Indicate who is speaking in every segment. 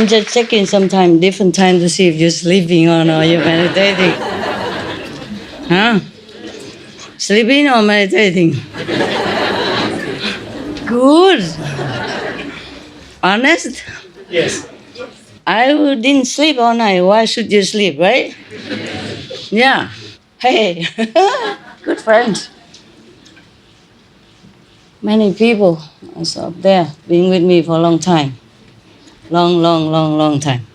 Speaker 1: I'm just checking sometime, different time to see if you're sleeping or not, you're meditating. Huh? Sleeping or meditating? Good. Honest?
Speaker 2: Yes.
Speaker 1: I didn't sleep all night. Why should you sleep, right? Yeah. Hey, good friends. Many people are up there, been with me for a long time. Long time.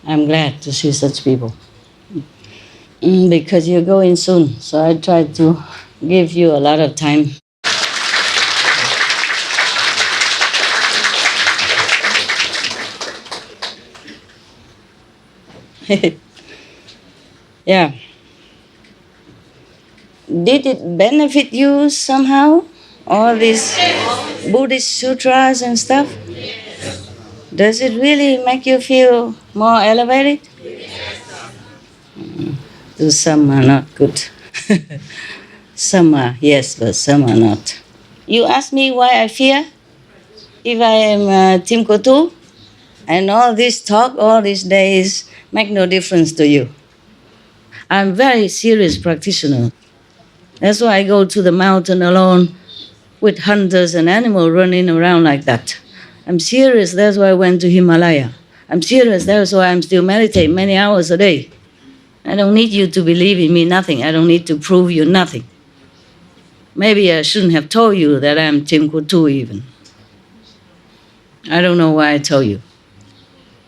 Speaker 1: I'm glad to see such people. Because you're going soon, so I try to give you a lot of time. Yeah. Did it benefit you somehow? All these Buddhist sutras and stuff? Does it really make you feel more elevated? Some are not good. Some are, yes, but some are not. You ask me why I fear? If I am Tim Kotu, and all this talk, all these days, make no difference to you. I'm very serious practitioner. That's why I go to the mountain alone with hunters and animals running around like that. I'm serious, that's why I went to Himalaya. I'm serious, that's why I'm still meditating many hours a day. I don't need you to believe in me, nothing. I don't need to prove you nothing. Maybe I shouldn't have told you that I'm Tim Kutu even. I don't know why I told you.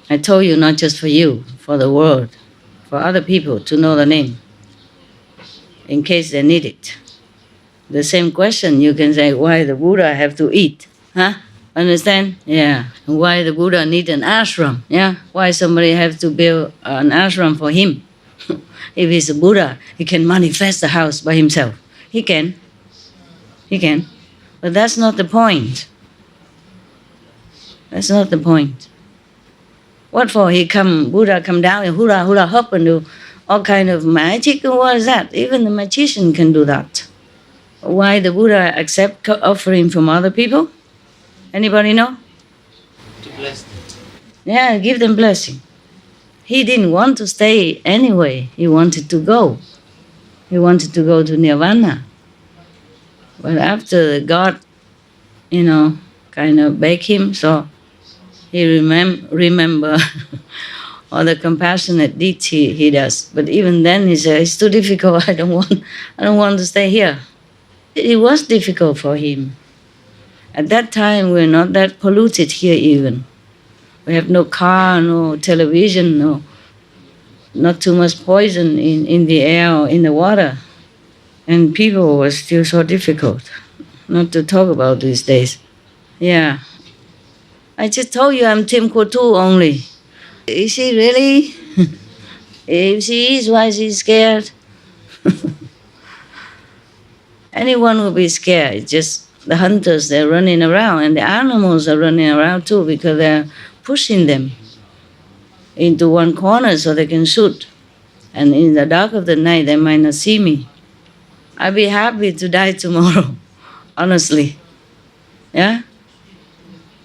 Speaker 1: I told you not just for you, for the world, for other people to know the name, in case they need it. The same question you can say, why the Buddha have to eat? Huh? Understand? Yeah. Why the Buddha need an ashram? Yeah. Why somebody have to build an ashram for him? If he's a Buddha, he can manifest the house by himself. He can. He can. But that's not the point. That's not the point. What for Buddha come down and hula hop and do all kind of magic? What is that? Even the magician can do that. Why the Buddha accept offering from other people? Anybody know?
Speaker 2: To bless them.
Speaker 1: Yeah, give them blessing. He didn't want to stay anyway. He wanted to go. He wanted to go to Nirvana. But after God, kind of begged him, so he remember all the compassionate deeds he does. But even then he said, it's too difficult. I don't want to stay here. It was difficult for him. At that time, we're not that polluted here even. We have no car, no television, not too much poison in the air or in the water. And people were still so difficult, not to talk about these days. Yeah. I just told you I'm Tim Kotu only. Is she really? If she is, why is she scared? Anyone will be scared. It's just the hunters, they're running around, and the animals are running around too because they're pushing them into one corner so they can shoot. And in the dark of the night, they might not see me. I'd be happy to die tomorrow, honestly. Yeah?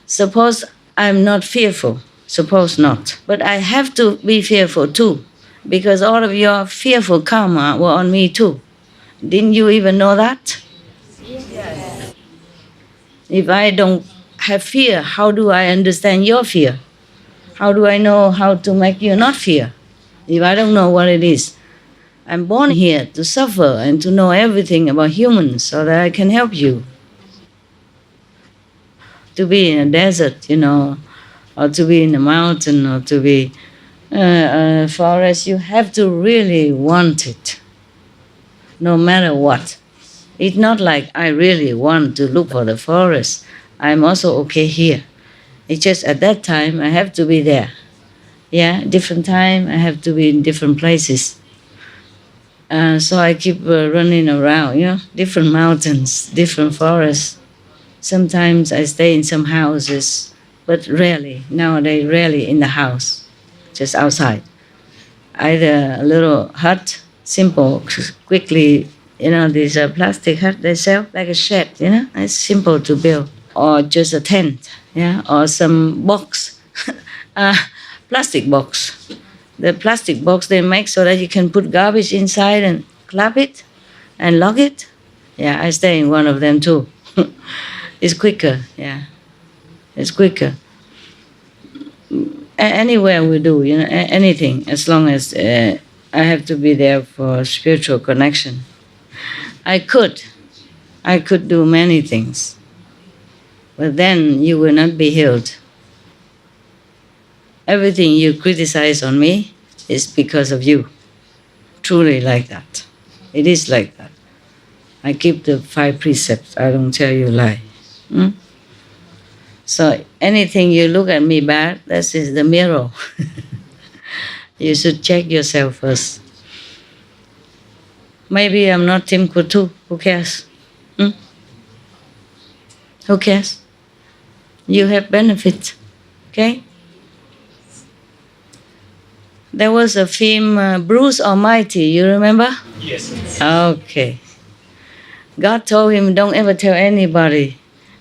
Speaker 1: Suppose I'm not fearful. Suppose not. But I have to be fearful too, because all of your fearful karma were on me too. Didn't you even know that? Yes. If I don't have fear, how do I understand your fear? How do I know how to make you not fear? If I don't know what it is. I'm born here to suffer and to know everything about humans so that I can help you. To be in a desert, or to be in a mountain, or to be a forest, you have to really want it, no matter what. It's not like I really want to look for the forest. I'm also okay here. It's just at that time I have to be there. Yeah, different time I have to be in different places. So I keep running around, different mountains, different forests. Sometimes I stay in some houses, but rarely, nowadays, rarely in the house, just outside. Either a little hut, simple, quickly, these plastic hut they sell, like a shed, it's simple to build. Or just a tent, or some box uh, plastic box. The plastic box they make so that you can put garbage inside and clap it and lock it. Yeah, I stay in one of them too. It's quicker, yeah. It's quicker. Anywhere we do, anything, as long as I have to be there for spiritual connection. I could do many things, but then you will not be healed. Everything you criticize on me is because of you. Truly like that. It is like that. I keep the 5 precepts. I don't tell you lie. So anything you look at me bad, that is the mirror. You should check yourself first. Maybe I'm not Tim Kutu. Who cares? Who cares? You have benefit. Okay? There was a film, Bruce Almighty, you remember?
Speaker 2: Yes.
Speaker 1: Okay. God told him, don't ever tell anybody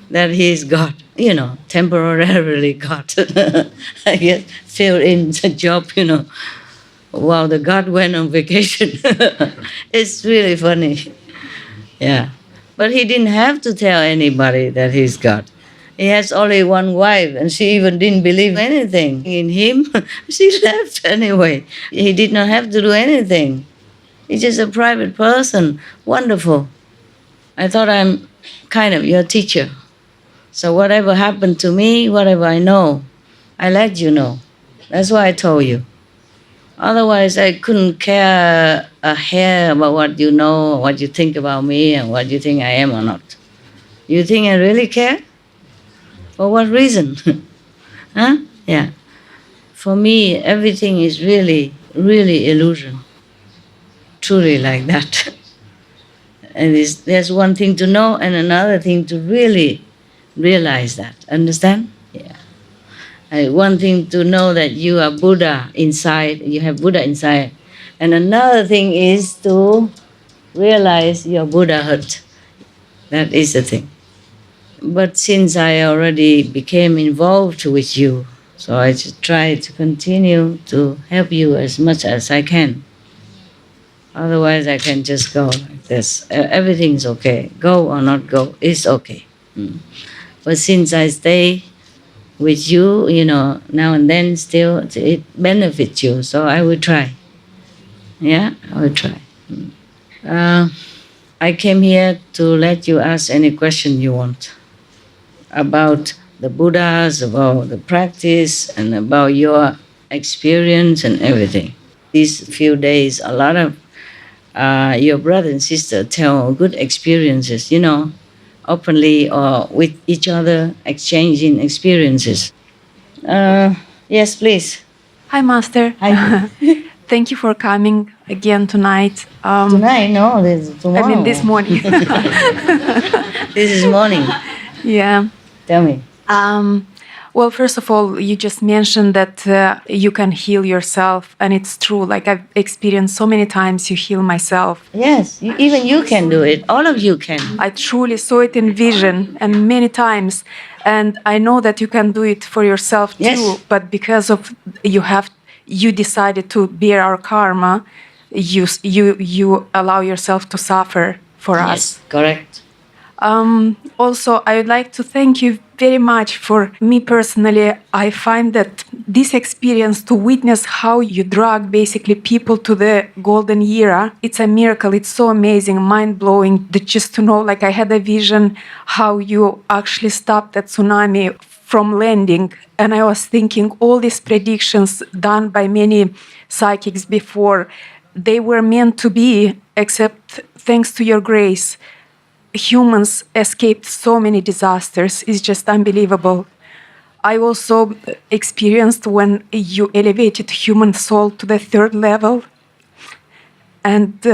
Speaker 1: that he is God. Temporarily God. I guess fill in the job, while the God went on vacation. It's really funny. Yeah. But he didn't have to tell anybody that he's God. He has only one wife, and she even didn't believe anything in him. She left anyway. He did not have to do anything. He's just a private person. Wonderful. I thought I'm kind of your teacher. So whatever happened to me, whatever I know, I let you know. That's why I told you. Otherwise, I couldn't care a hair about what you know, or what you think about me, and what you think I am or not. You think I really care? For what reason? Huh? Yeah. For me, everything is really, really illusion. Truly like that. And there's one thing to know and another thing to really realize that. Understand? Yeah. One thing to know that you are Buddha inside, you have Buddha inside. And another thing is to realize your Buddhahood. That is the thing. But since I already became involved with you, so I just try to continue to help you as much as I can. Otherwise, I can just go like this. Everything's okay. Go or not go, it's okay. But since I stay with you, now and then still, it benefits you, so I will try. Yeah, I will try. I came here to let you ask any question you want about the Buddhas, about the practice, and about your experience and everything. These few days, a lot of your brother and sister tell good experiences, openly or with each other, exchanging experiences. Yes, please.
Speaker 3: Hi, Master.
Speaker 1: Hi.
Speaker 3: Thank you for coming again tonight.
Speaker 1: Tonight? No, this is tomorrow.
Speaker 3: I mean, this morning.
Speaker 1: This is morning.
Speaker 3: Yeah.
Speaker 1: Tell me.
Speaker 3: Well, first of all, you just mentioned that you can heal yourself, and it's true. Like, I've experienced so many times you heal myself.
Speaker 1: Yes, even you can do it. All of you can.
Speaker 3: I truly saw it in vision, and many times. And I know that you can do it for yourself too.
Speaker 1: Yes.
Speaker 3: But because of you decided to bear our karma, you allow yourself to suffer for us.
Speaker 1: Yes, correct.
Speaker 3: Also, I would like to thank you very much. For me personally, I find that this experience to witness how you drag basically people to the golden era, it's a miracle. It's so amazing, mind-blowing, that just to know, like I had a vision how you actually stopped that tsunami from landing. And I was thinking all these predictions done by many psychics before, they were meant to be, except thanks to your grace, humans escaped so many disasters. It's just unbelievable. I also experienced when you elevated human soul to the 3rd level. And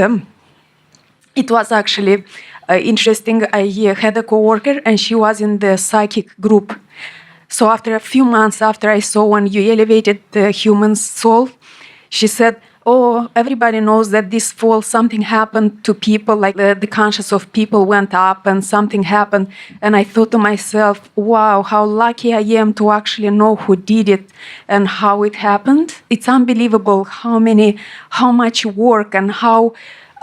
Speaker 3: it was actually interesting. I had a coworker and she was in the psychic group. So after a few months after I saw when you elevated the human soul, she said, oh, everybody knows that this fall something happened to people, like the conscience of people went up and something happened. And I thought to myself, wow, how lucky I am to actually know who did it and how it happened. It's unbelievable how much work and how,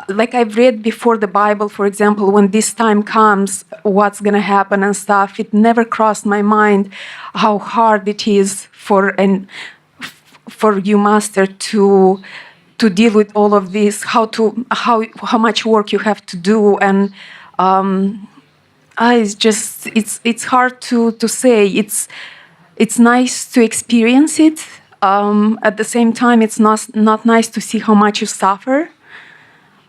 Speaker 3: like I've read before the Bible, for example, when this time comes, what's going to happen and stuff, it never crossed my mind how hard it is for you, Master, to deal with all of this, how much work you have to do, and it's hard to say. It's nice to experience it. At the same time, it's not nice to see how much you suffer.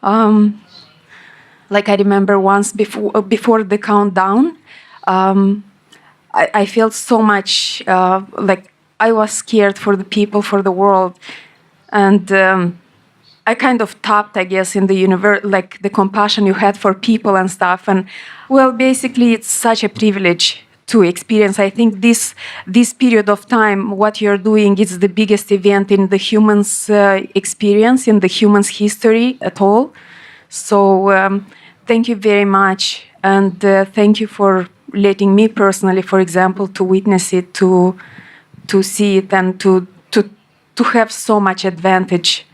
Speaker 3: Like I remember once before the countdown, I felt so much like I was scared for the people, for the world, and I kind of tapped, I guess, in the universe, like the compassion you had for people and stuff. And well, basically, it's such a privilege to experience. I think this period of time, what you're doing, is the biggest event in the humans' experience, in the humans' history at all. So thank you very much, and thank you for letting me personally, for example, to witness it, to see it, and to have so much advantage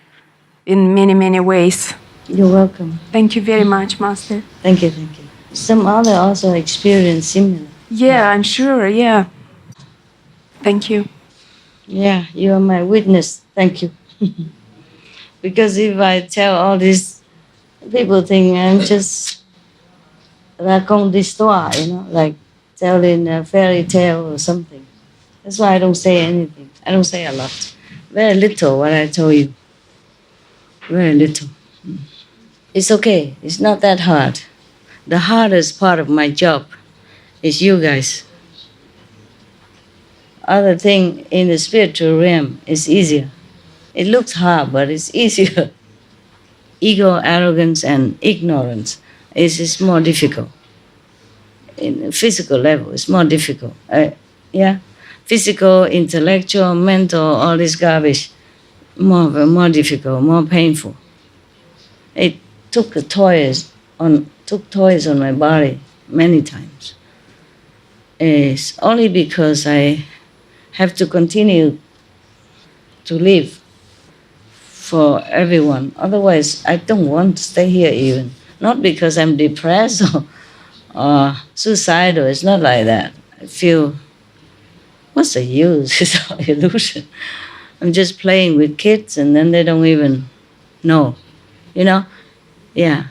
Speaker 3: in many ways.
Speaker 1: You're welcome.
Speaker 3: Thank you very much, Master.
Speaker 1: Thank you. Some other also experience similar.
Speaker 3: Yeah, I'm sure, yeah. Thank you.
Speaker 1: Yeah, you are my witness. Thank you. Because if I tell all this, people think I'm just raconte d'histoire, like telling a fairy tale or something. That's why I don't say anything. I don't say a lot. Very little what I told you. Very little. It's okay. It's not that hard. The hardest part of my job is you guys. Other thing in the spiritual realm is easier. It looks hard, but it's easier. Ego, arrogance, and ignorance is more difficult. In the physical level, it's more difficult. Physical, intellectual, mental, all this garbage, more difficult, more painful. It took toys on my body many times. It's only because I have to continue to live for everyone. Otherwise, I don't want to stay here even. Not because I'm depressed or suicidal. It's not like that. I feel, what's the use? It's all illusion. I'm just playing with kids and then they don't even know. Yeah.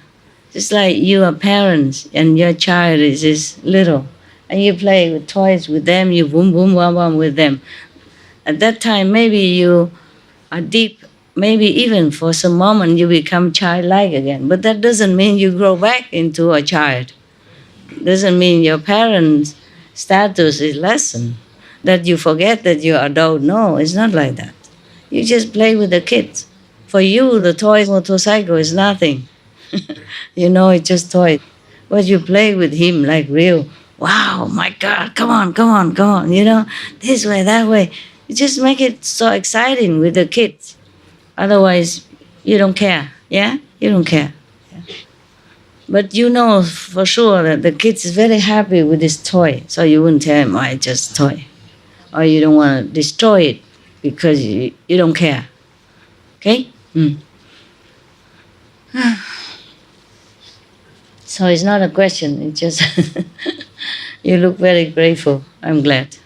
Speaker 1: Just like you are parents and your child is little and you play with toys with them, you boom, boom, boom, boom with them. At that time, maybe you are deep, maybe even for some moment you become childlike again. But that doesn't mean you grow back into a child. Doesn't mean your parents' status is lessened, that you forget that you're adult. No, it's not like that. You just play with the kids. For you, the toy motorcycle is nothing. It's just toy. But you play with him like real. Wow, my God, come on. This way, that way. You just make it so exciting with the kids. Otherwise, you don't care. Yeah? You don't care. Yeah. But you know for sure that the kids is very happy with this toy. So you wouldn't tell him, it's just a toy. Or you don't want to destroy it because you don't care. Okay? So it's not a question. It's just you look very grateful. I'm glad.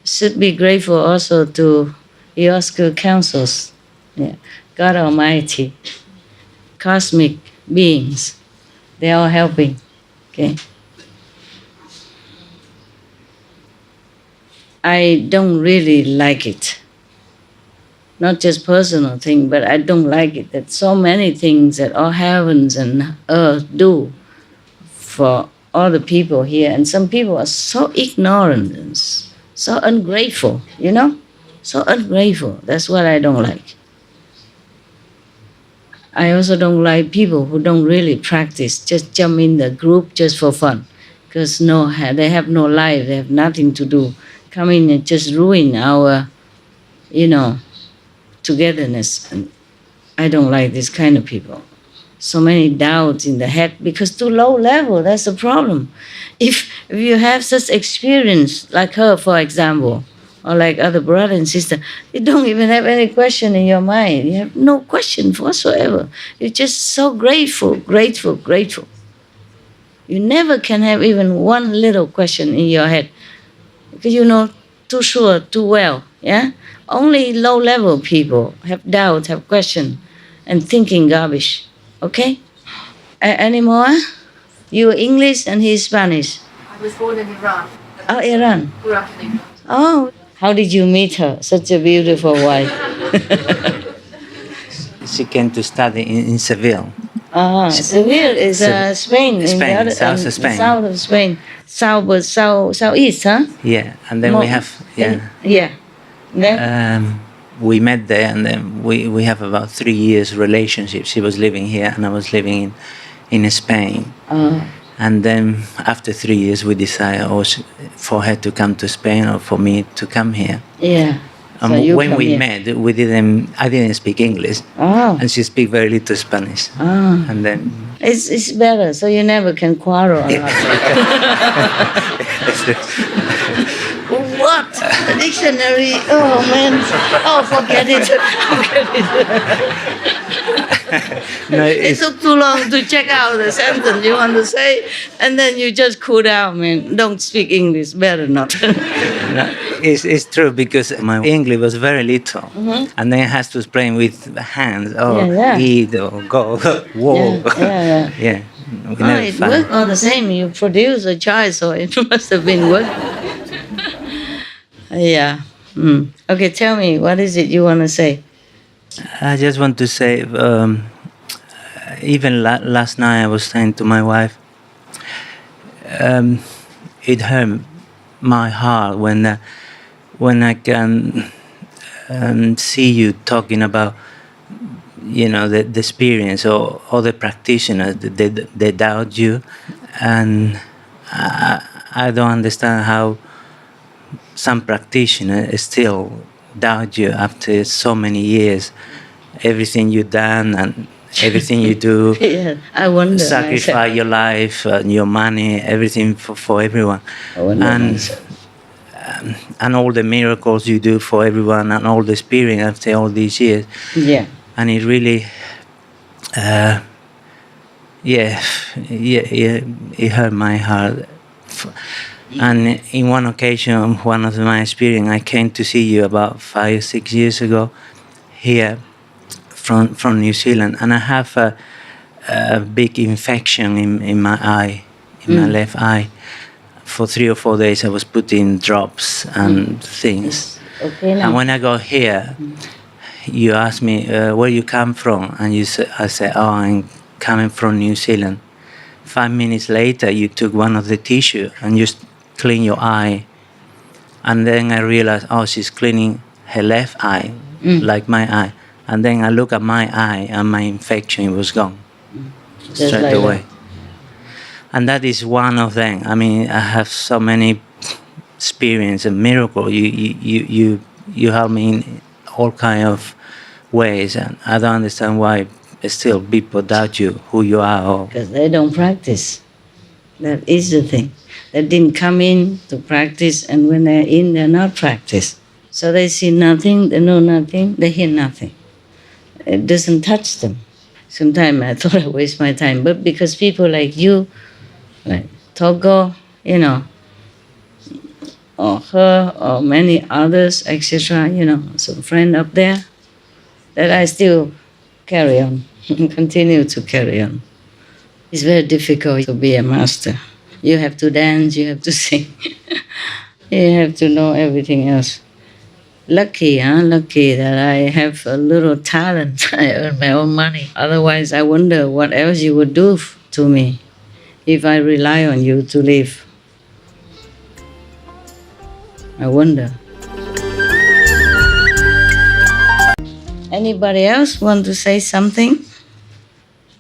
Speaker 1: Should be grateful also to your school councils. Yeah. God Almighty, cosmic beings, they're all helping. Okay. I don't really like it. Not just personal thing, but I don't like it that so many things that all heavens and earth do for all the people here, and some people are so ignorant and so ungrateful, so ungrateful. That's what I don't like. I also don't like people who don't really practice, just jump in the group just for fun, because they have no life, they have nothing to do. Come in and just ruin our, togetherness. And I don't like this kind of people. So many doubts in the head because too low level, that's the problem. If you have such experience, like her, for example, or like other brother and sister, you don't even have any question in your mind. You have no question whatsoever. You're just so grateful, grateful, grateful. You never can have even one little question in your head because you know too sure, too well. Yeah, only low-level people have doubt, have question, and thinking garbage. Okay, any more? You English and he Spanish.
Speaker 3: I was born in Iran.
Speaker 1: Oh, Iran.
Speaker 3: Grew up in England.
Speaker 1: Oh, how did you meet her? Such a beautiful wife.
Speaker 2: She came to study in Seville.
Speaker 1: Seville is Spain.
Speaker 2: Spain,
Speaker 1: in the
Speaker 2: south of Spain.
Speaker 1: South of Spain. Southeast, huh?
Speaker 2: Yeah, and then we have
Speaker 1: Yeah. Then?
Speaker 2: We met there, and then we have about 3 years relationship. She was living here, and I was living in Spain. And then after 3 years, we decided for her to come to Spain or for me to come here.
Speaker 1: Yeah. So
Speaker 2: when we met, I didn't speak English, and she speak very little Spanish. And then
Speaker 1: it's better, so you never can quarrel. What? A dictionary? Oh man! Oh, forget it.
Speaker 2: No,
Speaker 1: it took too long to check out the sentence you want to say, and then you just cool down, man. Don't speak English. Better not.
Speaker 2: No, it's true because my English was very little, and then I has to explain with hands. Eat or go, walk. Yeah.
Speaker 1: It worked all the same. You produce a child, so it must have been work. Yeah. Okay, tell me, what is it you want to say?
Speaker 2: I just want to say, even last night I was saying to my wife, it hurt my heart when I can see you talking about, the experience or other practitioners, they doubt you, and I don't understand how some practitioners still doubt you after so many years. Everything you've done and everything you do,
Speaker 1: I wonder.
Speaker 2: Sacrifice your life, your money, everything for everyone, and all the miracles you do for everyone, and all the experience after all these years.
Speaker 1: Yeah.
Speaker 2: And it really, it hurt my heart. And in one occasion, one of my experience, I came to see you about 5 or 6 years ago here from New Zealand, and I have a big infection in my eye, in my left eye. For 3 or 4 days, I was putting drops and things.
Speaker 1: Okay, now.
Speaker 2: And when I got here, you asked me where you come from, and I said, I'm coming from New Zealand. 5 minutes later, you took one of the tissue and you clean your eye, and then I realized, she's cleaning her left eye, like my eye, and then I look at my eye, and my infection was gone straight
Speaker 1: like
Speaker 2: away.
Speaker 1: That.
Speaker 2: And that is one of them. I mean, I have so many experience and miracle. You help me in all kind of ways, and I don't understand why still people doubt you, who you are.
Speaker 1: Because they don't practice. That is the thing. They didn't come in to practice, and when they're in, they're not practice. So they see nothing, they know nothing, they hear nothing. It doesn't touch them. Sometimes I thought I waste my time, but because people like you, like Togo, or her, or many others, etc., some friend up there, that I still carry on, continue to carry on. It's very difficult to be a master. You have to dance, you have to sing, you have to know everything else. Lucky, lucky that I have a little talent. I earn my own money. Otherwise, I wonder what else you would do to me if I rely on you to live. I wonder. Anybody else want to say something?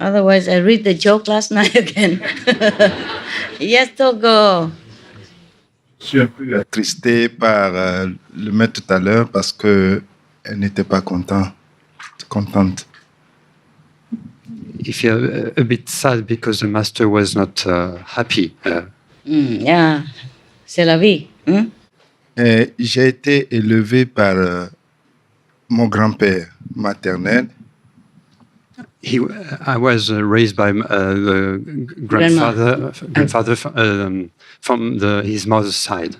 Speaker 1: Otherwise, I read the joke last night again. Yes, Togo.
Speaker 4: Je suis un peu attristé par le maître tout à l'heure parce qu'elle n'était pas contente.
Speaker 5: he felt a bit sad because the master was not happy.
Speaker 1: Yeah, c'est la vie.
Speaker 4: J'ai été élevé par mon grand-père maternel.
Speaker 5: I was raised by the grandfather from his mother's side.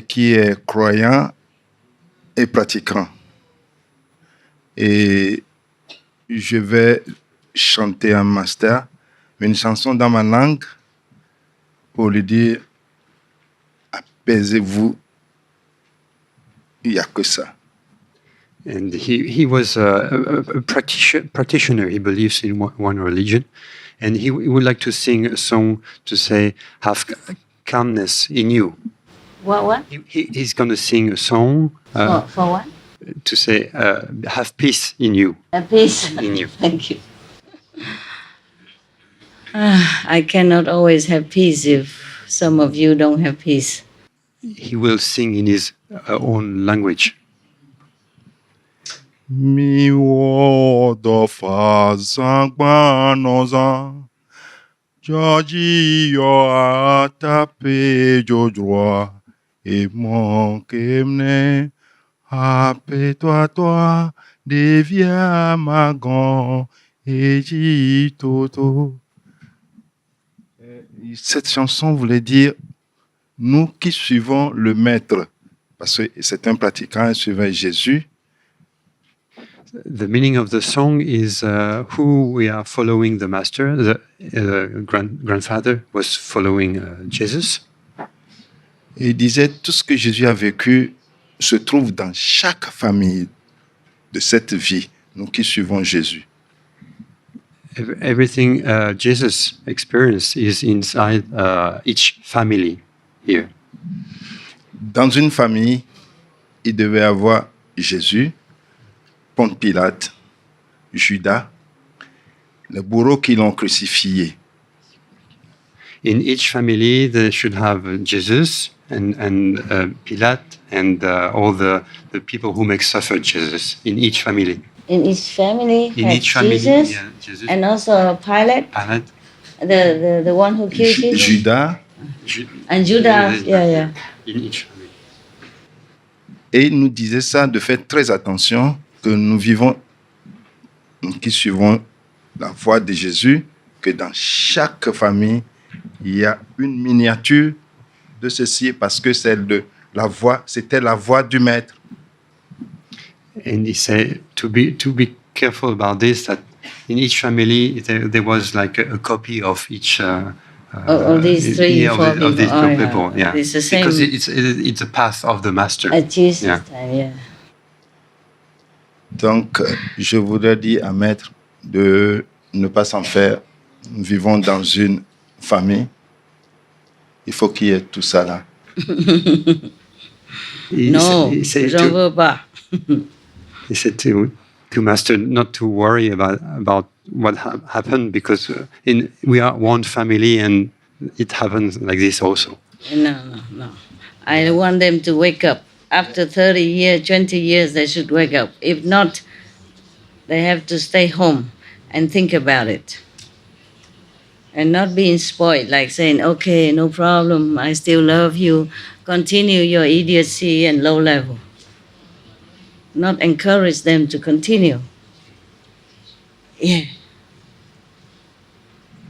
Speaker 4: Qui est croyant et pratiquant. Et je vais chanter un master, une chanson dans ma langue pour lui dire apaisez-vous, il n'y a que ça.
Speaker 5: And he was a practitioner. He believes in one religion, and he would like to sing a song to say, "Have calmness in you."
Speaker 1: What?
Speaker 5: He's going to sing a song
Speaker 1: For what?
Speaker 5: to say, "Have peace in you."
Speaker 1: A peace.
Speaker 5: In you.
Speaker 1: Thank you. I cannot always have peace if some of you don't have peace.
Speaker 5: He will sing in his own language.
Speaker 4: Mi wo do fa zang ba no zang, Georgie yo a tapé jo droit, et mon kemne, toi, deviens ma grand, et j'y toto. Cette chanson voulait dire, nous qui suivons le maître, parce que c'est un pratiquant, il suivait Jésus.
Speaker 5: The meaning of the song is who we are following the master. The grandfather was following Jesus.
Speaker 4: Et il disait, tout ce que Jésus a vécu se trouve dans chaque famille de cette vie, nous qui suivons Jésus.
Speaker 5: Everything Jesus experienced is inside each family here.
Speaker 4: Dans une famille, il devait avoir Jésus, Ponce Pilate, Judas, les bourreaux qui l'ont crucifié.
Speaker 5: In each family, they should have Jesus and Pilate and all the people who make suffer Jesus in each family.
Speaker 1: In each family,
Speaker 5: In
Speaker 1: had
Speaker 5: each family,
Speaker 1: Jesus,
Speaker 5: yeah, Jesus.
Speaker 1: and also Pilate, the one who killed Jesus,
Speaker 4: Judas.
Speaker 1: and Judas. Yeah.
Speaker 5: In each family.
Speaker 4: Et il nous disait ça, de faire très attention, que nous vivons, nous qui suivons la voie de Jésus, que dans chaque famille, il y a une miniature de ceci, parce que c'est c'était la voie du maître.
Speaker 5: And he said to be careful about this, that in each family there was like a copy of each
Speaker 1: Of these three,
Speaker 5: yeah,
Speaker 1: four
Speaker 5: of these
Speaker 1: people.
Speaker 5: people, yeah.
Speaker 1: It's the same.
Speaker 5: Because it's a path of the master.
Speaker 1: At Jesus'
Speaker 5: Yeah.
Speaker 1: time, yeah.
Speaker 4: Donc, je voudrais dire à Maître de ne pas s'en faire. Nous vivons dans une famille. Il faut qu'il y ait tout ça là.
Speaker 1: No, j'en veux pas.
Speaker 5: He said to Master not to worry about what happened, because we are one family and it happens like this also.
Speaker 1: No. I want them to wake up. After 30 years, 20 years, they should wake up. If not, they have to stay home and think about it. And not being spoiled, like saying, okay, no problem, I still love you. Continue your idiocy and low level. Not encourage them to continue. Yeah.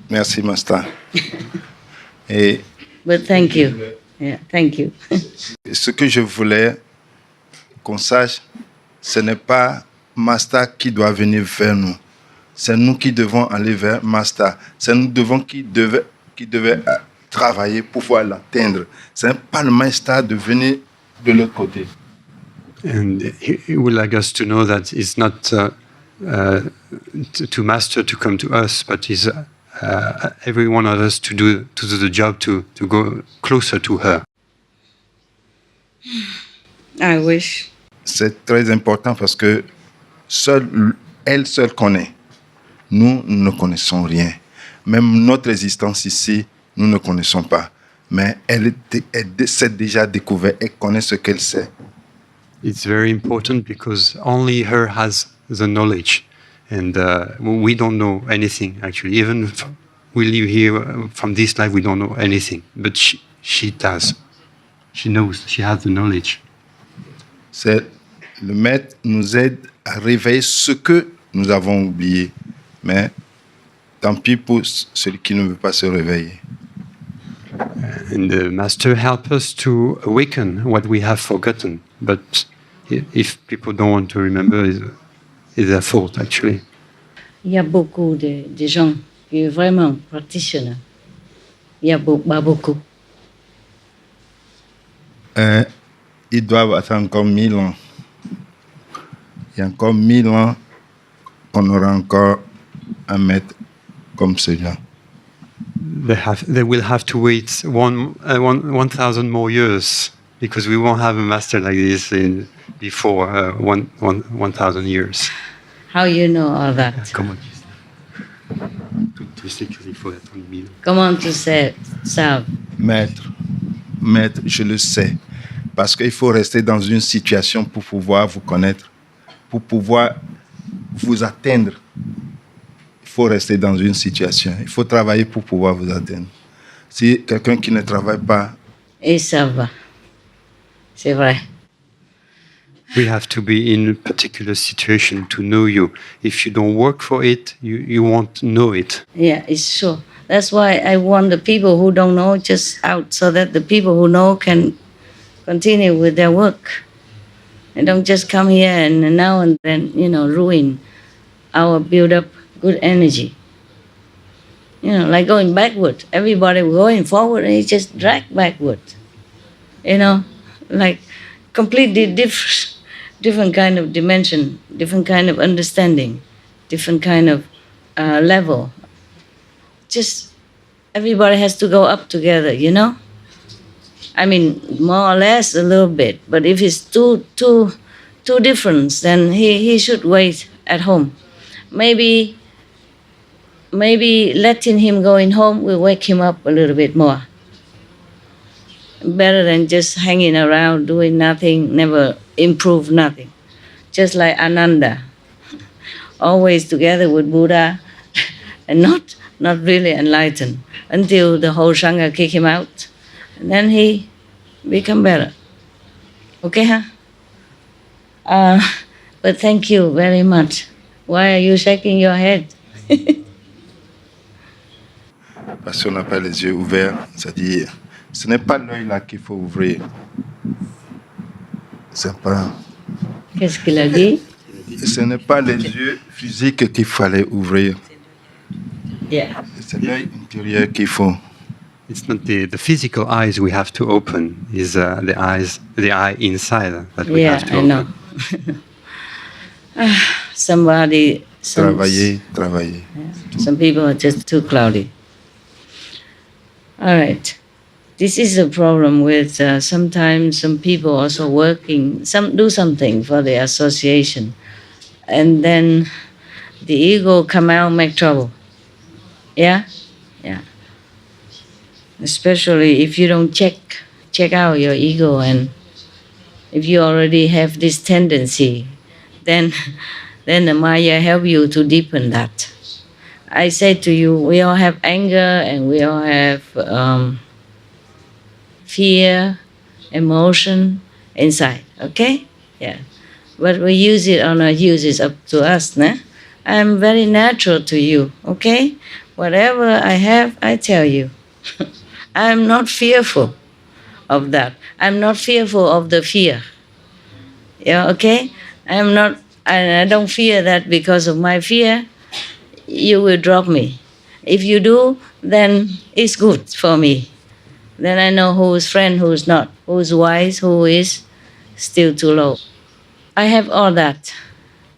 Speaker 4: Merci, Master. Et
Speaker 1: But thank you. Yeah, thank you.
Speaker 4: ce que je voulais qu'on sache, ce n'est pas Master qui doit venir vers nous. C'est nous qui devons aller vers Master. C'est nous qui devait travailler pour pouvoir l'atteindre. Ce n'est pas le Master de venir de l'autre côté.
Speaker 5: And he would like us to know that it's not to Master to come to us, but it's every one of us to do the job to go closer to her.
Speaker 1: I wish.
Speaker 4: C'est très important parce que elle seule connaît. Nous ne connaissons rien. Même notre existence ici, nous ne connaissons pas. Mais elle s'est déjà découverte. Elle connaît ce qu'elle sait.
Speaker 5: It's very important because only her has the knowledge, And we don't know anything, actually. Even if we live here from this life, we don't know anything. But she does. She knows. She has the knowledge.
Speaker 4: Le maître nous aide à réveiller ce que nous avons oublié. Mais tant pis pour celui qui ne veut pas se réveiller.
Speaker 5: And the master helps us to awaken what we have forgotten. But if people don't want to remember, it's their fault, actually.
Speaker 1: Il y a beaucoup de gens qui sont vraiment practitioners. Il y a pas beaucoup.
Speaker 4: Ils doivent attendre encore 1000 ans. Il y a encore 1000 ans qu'on aura encore un maître comme celui-là.
Speaker 5: They will have to wait 1,000 more years because we won't have a master like this before 1,000 years.
Speaker 1: How you know all that?
Speaker 5: Comment tu sais qu'il faut attendre 1000 ans?
Speaker 1: Comment tu sais ça?
Speaker 4: Maître, je le sais. Parce qu'il faut rester dans une situation pour pouvoir vous connaître, pour pouvoir vous atteindre. Il faut rester dans une situation. Il faut travailler pour pouvoir vous atteindre. Si quelqu'un qui ne travaille pas...
Speaker 1: Et ça va. C'est vrai.
Speaker 5: We have to be in a particular situation to know you. If you don't work for it, you won't know it.
Speaker 1: Yeah, it's true. That's why I want the people who don't know just out, so that the people who know can continue with their work. And don't just come here and now and then, ruin our build-up good energy. Like going backward. Everybody going forward and you just drag backward. Like completely different kind of dimension, different kind of understanding, different kind of level. Just everybody has to go up together, I mean, more or less a little bit. But if it's too different, then he should wait at home. Maybe letting him go in home will wake him up a little bit more. Better than just hanging around doing nothing, never improve nothing. Just like Ananda, always together with Buddha, and not really enlightened until the whole Sangha kick him out. And then he become better. Okay, huh? But thank you very much. Why are you shaking your head?
Speaker 4: Parce qu'on n'a pas les yeux ouverts, c'est-à-dire, ce n'est pas l'œil là qu'il faut ouvrir. C'est pas...
Speaker 1: Qu'est-ce qu'il a dit?
Speaker 4: Ce n'est pas les yeux physiques qu'il fallait ouvrir.
Speaker 1: Yeah.
Speaker 4: C'est l'œil intérieur qu'il faut.
Speaker 5: It's not the physical eyes we have to open, is the eye inside that we have to open.
Speaker 1: Yeah, I know.
Speaker 4: Travailler.
Speaker 1: Yeah. Some people are just too cloudy. All right. This is a problem with sometimes some people also working, do something for the association, and then the ego come out, make trouble. Yeah? Yeah. Especially if you don't check out your ego, and if you already have this tendency, then the Maya help you to deepen that. I say to you, we all have anger and we all have fear, emotion inside, okay? Yeah. But we use it or not use it, up to us, nah? I'm very natural to you, okay? Whatever I have, I tell you. I'm not fearful of that. I'm not fearful of the fear. Yeah, okay? I don't fear that because of my fear, you will drop me. If you do, then it's good for me. Then I know who is friend, who is not, who is wise, who is still too low. I have all that.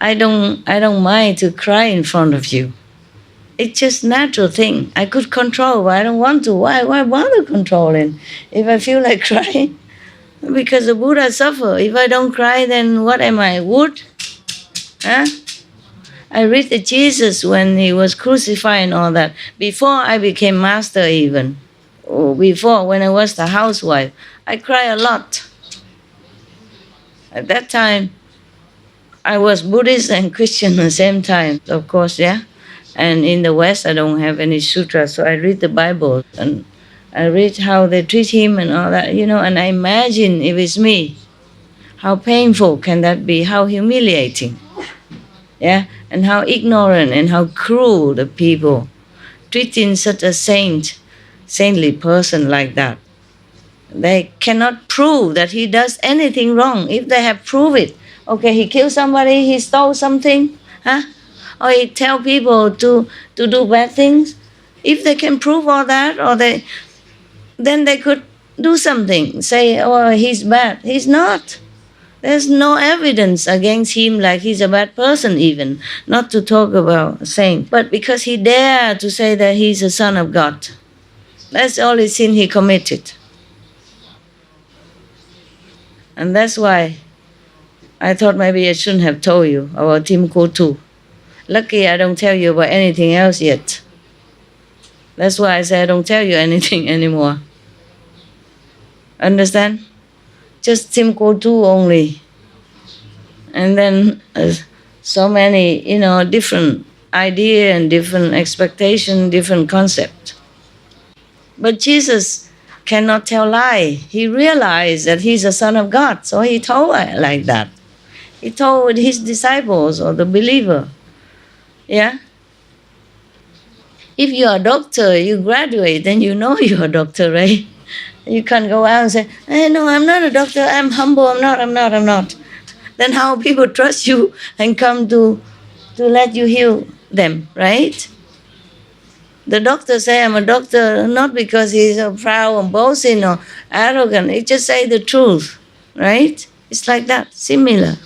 Speaker 1: I don't mind to cry in front of you. It's just natural thing. I could control, but I don't want to. Why bother controlling if I feel like crying? Because the Buddha suffer. If I don't cry, then what am I, wood? Huh? I read the Jesus when he was crucified and all that. Before I became master even, or before when I was the housewife, I cry a lot. At that time, I was Buddhist and Christian at the same time, of course, yeah. And in the West, I don't have any sutras, so I read the Bible and I read how they treat him and all that, and I imagine if it's me, how painful can that be, how humiliating, yeah, and how ignorant and how cruel the people treating such a saintly person like that. They cannot prove that he does anything wrong. If they have proved it, okay, he killed somebody, he stole something, or he tell people to do bad things. If they can prove all that, then they could do something, say, oh, he's bad. He's not. There's no evidence against him like he's a bad person even, not to talk about a saint. But because he dared to say that he's a son of God, that's the only sin he committed. And that's why I thought maybe I shouldn't have told you about Timko 2. Lucky I don't tell you about anything else yet. That's why I say I don't tell you anything anymore. Understand? Just Timko 2 only. And then so many, different idea and different expectation, different concept. But Jesus cannot tell lie. He realized that he's a son of God, so he told like that. He told his disciples or the believer. Yeah? If you're a doctor, you graduate, then you know you're a doctor, right? You can't go out and say, hey, no, I'm not a doctor, I'm humble, I'm not. Then how people trust you and come to let you heal them, right? The doctor say, I'm a doctor, not because he's so proud and boasting or arrogant. He just say the truth, right? It's like that, similar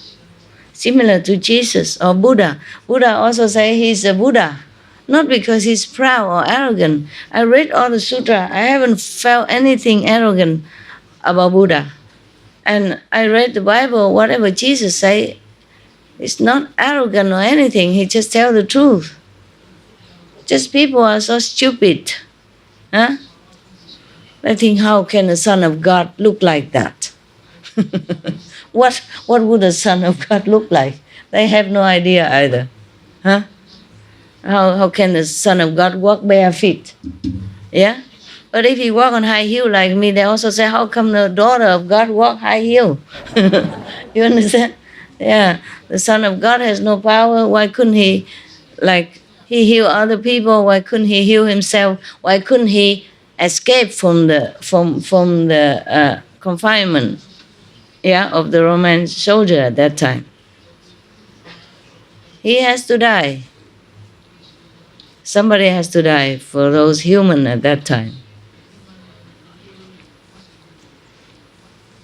Speaker 1: to Jesus or Buddha. Buddha also say he's a Buddha, not because he's proud or arrogant. I read all the sutra. I haven't felt anything arrogant about Buddha. And I read the Bible, whatever Jesus say, it's not arrogant or anything. He just tell the truth. Just people are so stupid. I think, how can a son of God look like that? What would a son of God look like? They have no idea either. How can the son of God walk bare feet? Yeah? But if he walk on high heel like me, they also say, how come the daughter of God walk high heel? You understand? Yeah. The son of God has no power. Why couldn't he, he heal other people? Why couldn't he heal himself? Why couldn't he escape from the confinement, of the Roman soldier at that time? He has to die. Somebody has to die for those humans at that time.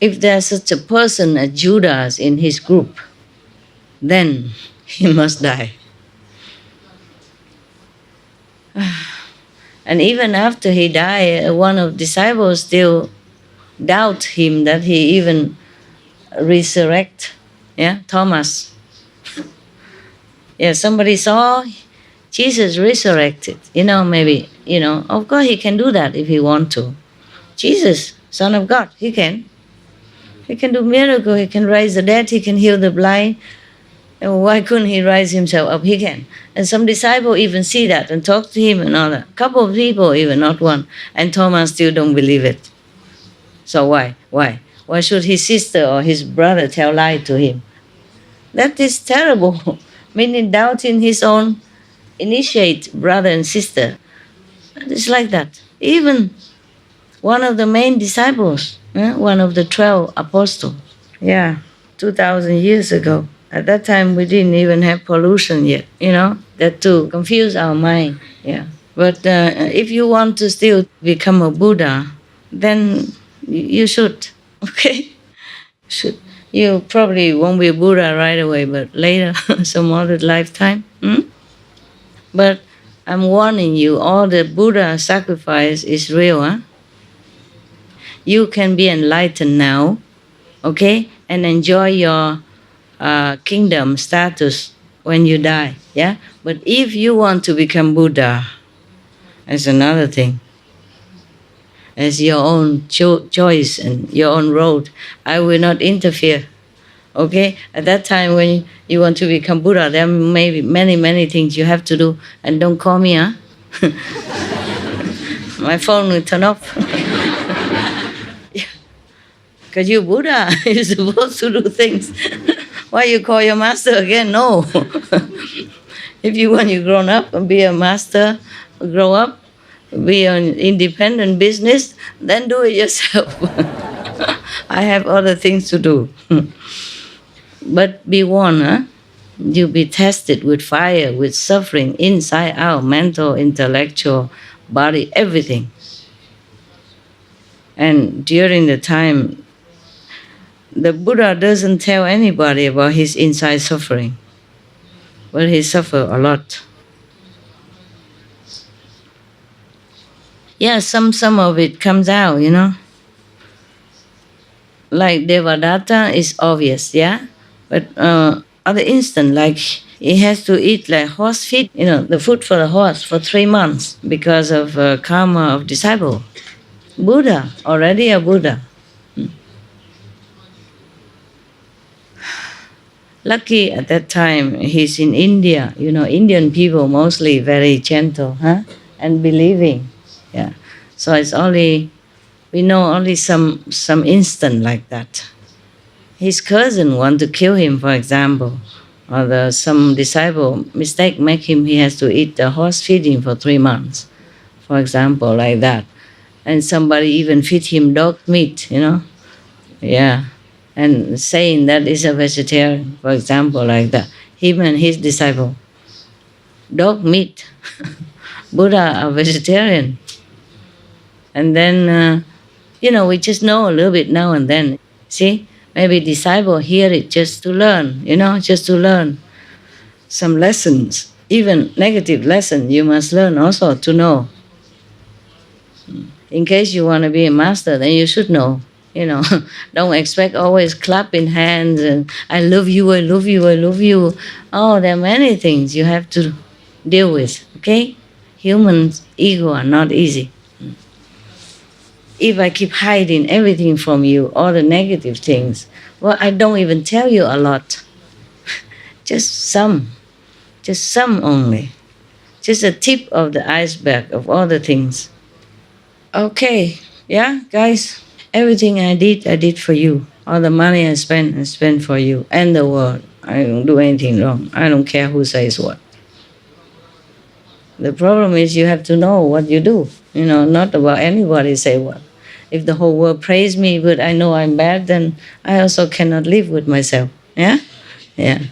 Speaker 1: If there's such a person as Judas in his group, then he must die. And even after he died, one of the disciples still doubt him that he even resurrect. Thomas. Somebody saw Jesus resurrected. Maybe, of course he can do that if he want to. Jesus, Son of God, he can. He can do miracles, he can raise the dead, he can heal the blind. And why couldn't he rise himself up? He can. And some disciples even see that and talk to him and all that. A couple of people even, not one. And Thomas still don't believe it. So why? Why should his sister or his brother tell lie to him? That is terrible. Meaning doubting his own initiate brother and sister. It's like that. Even one of the main disciples, one of the 12 apostles, 2,000 years ago. At that time, we didn't even have pollution yet, that too confused our mind, But if you want to still become a Buddha, then you should, okay? Should. You probably won't be a Buddha right away, but later, some other lifetime. But I'm warning you, all the Buddha sacrifice is real, You can be enlightened now, okay? And enjoy your kingdom status when you die, But if you want to become Buddha, that's another thing. It's your own choice and your own road. I will not interfere. Okay? At that time when you want to become Buddha, there may be many, many things you have to do. And don't call me, huh? My phone will turn off. Because you're Buddha, you're supposed to do things. Why you call your master again? No. If you want you grown up and be a master, grow up, be an independent business, then do it yourself. I have other things to do. But be warned, huh? You'll be tested with fire, with suffering, inside out, mental, intellectual, body, everything. And during the time, the Buddha doesn't tell anybody about his inside suffering, but he suffered a lot. Yeah, some of it comes out, you know. Like Devadatta is obvious, yeah? But other instant, like he has to eat like horse feed, you know, the food for the horse for 3 months because of karma of disciple. Buddha, already a Buddha. Lucky at that time he's in India. You know, Indian people mostly very gentle, huh? And believing. Yeah. So it's only, we know only some instant like that. His cousin want to kill him, for example, or some disciple mistake make him, he has to eat the horse feeding for 3 months, for example, like that. And somebody even feed him dog meat, you know. Yeah. And saying that is a vegetarian, for example, like that. Him and his disciple. Dog meat. Buddha are vegetarian. And then, you know, we just know a little bit now and then. See, maybe disciple hear it just to learn, you know, just to learn some lessons. Even negative lesson you must learn also to know. In case you want to be a master, then you should know. You know, don't expect always clapping hands and I love you, I love you, I love you. Oh, there are many things you have to deal with, okay? Humans' ego are not easy. If I keep hiding everything from you, all the negative things, well, I don't even tell you a lot. Just some only. Just a tip of the iceberg of all the things. Okay, yeah, guys? Everything I did for you. All the money I spent for you and the world. I don't do anything wrong. I don't care who says what. The problem is you have to know what you do. You know, not about anybody say what. If the whole world praise me, but I know I'm bad, then I also cannot live with myself. Yeah? Yeah.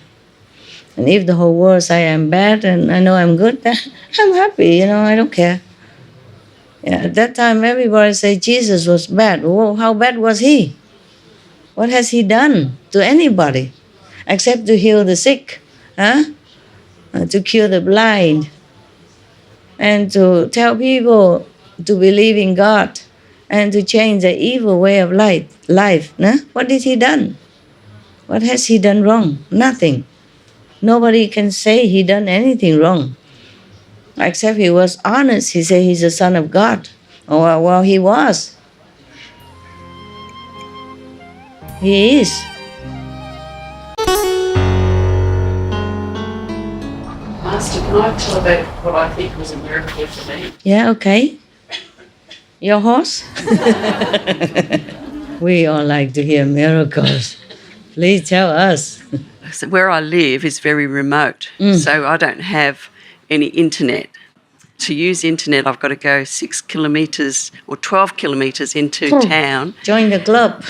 Speaker 1: And if the whole world say I'm bad and I know I'm good, then I'm happy, you know, I don't care. Yeah, at that time, everybody say Jesus was bad. Whoa, how bad was he? What has he done to anybody except to heal the sick, huh? To cure the blind, and to tell people to believe in God, and to change the evil way of life. Huh? What did he done? What has he done wrong? Nothing. Nobody can say he done anything wrong. Except he was honest. He said he's the son of God. Oh, well, he was. He is.
Speaker 6: Master, can I tell about what I think was a miracle for me?
Speaker 1: Yeah, okay. Your horse? We all like to hear miracles. Please tell us.
Speaker 6: So where I live is very remote, so I don't have any internet. To use internet, I've got to go 6 kilometres or 12 kilometres into town.
Speaker 1: Join the club.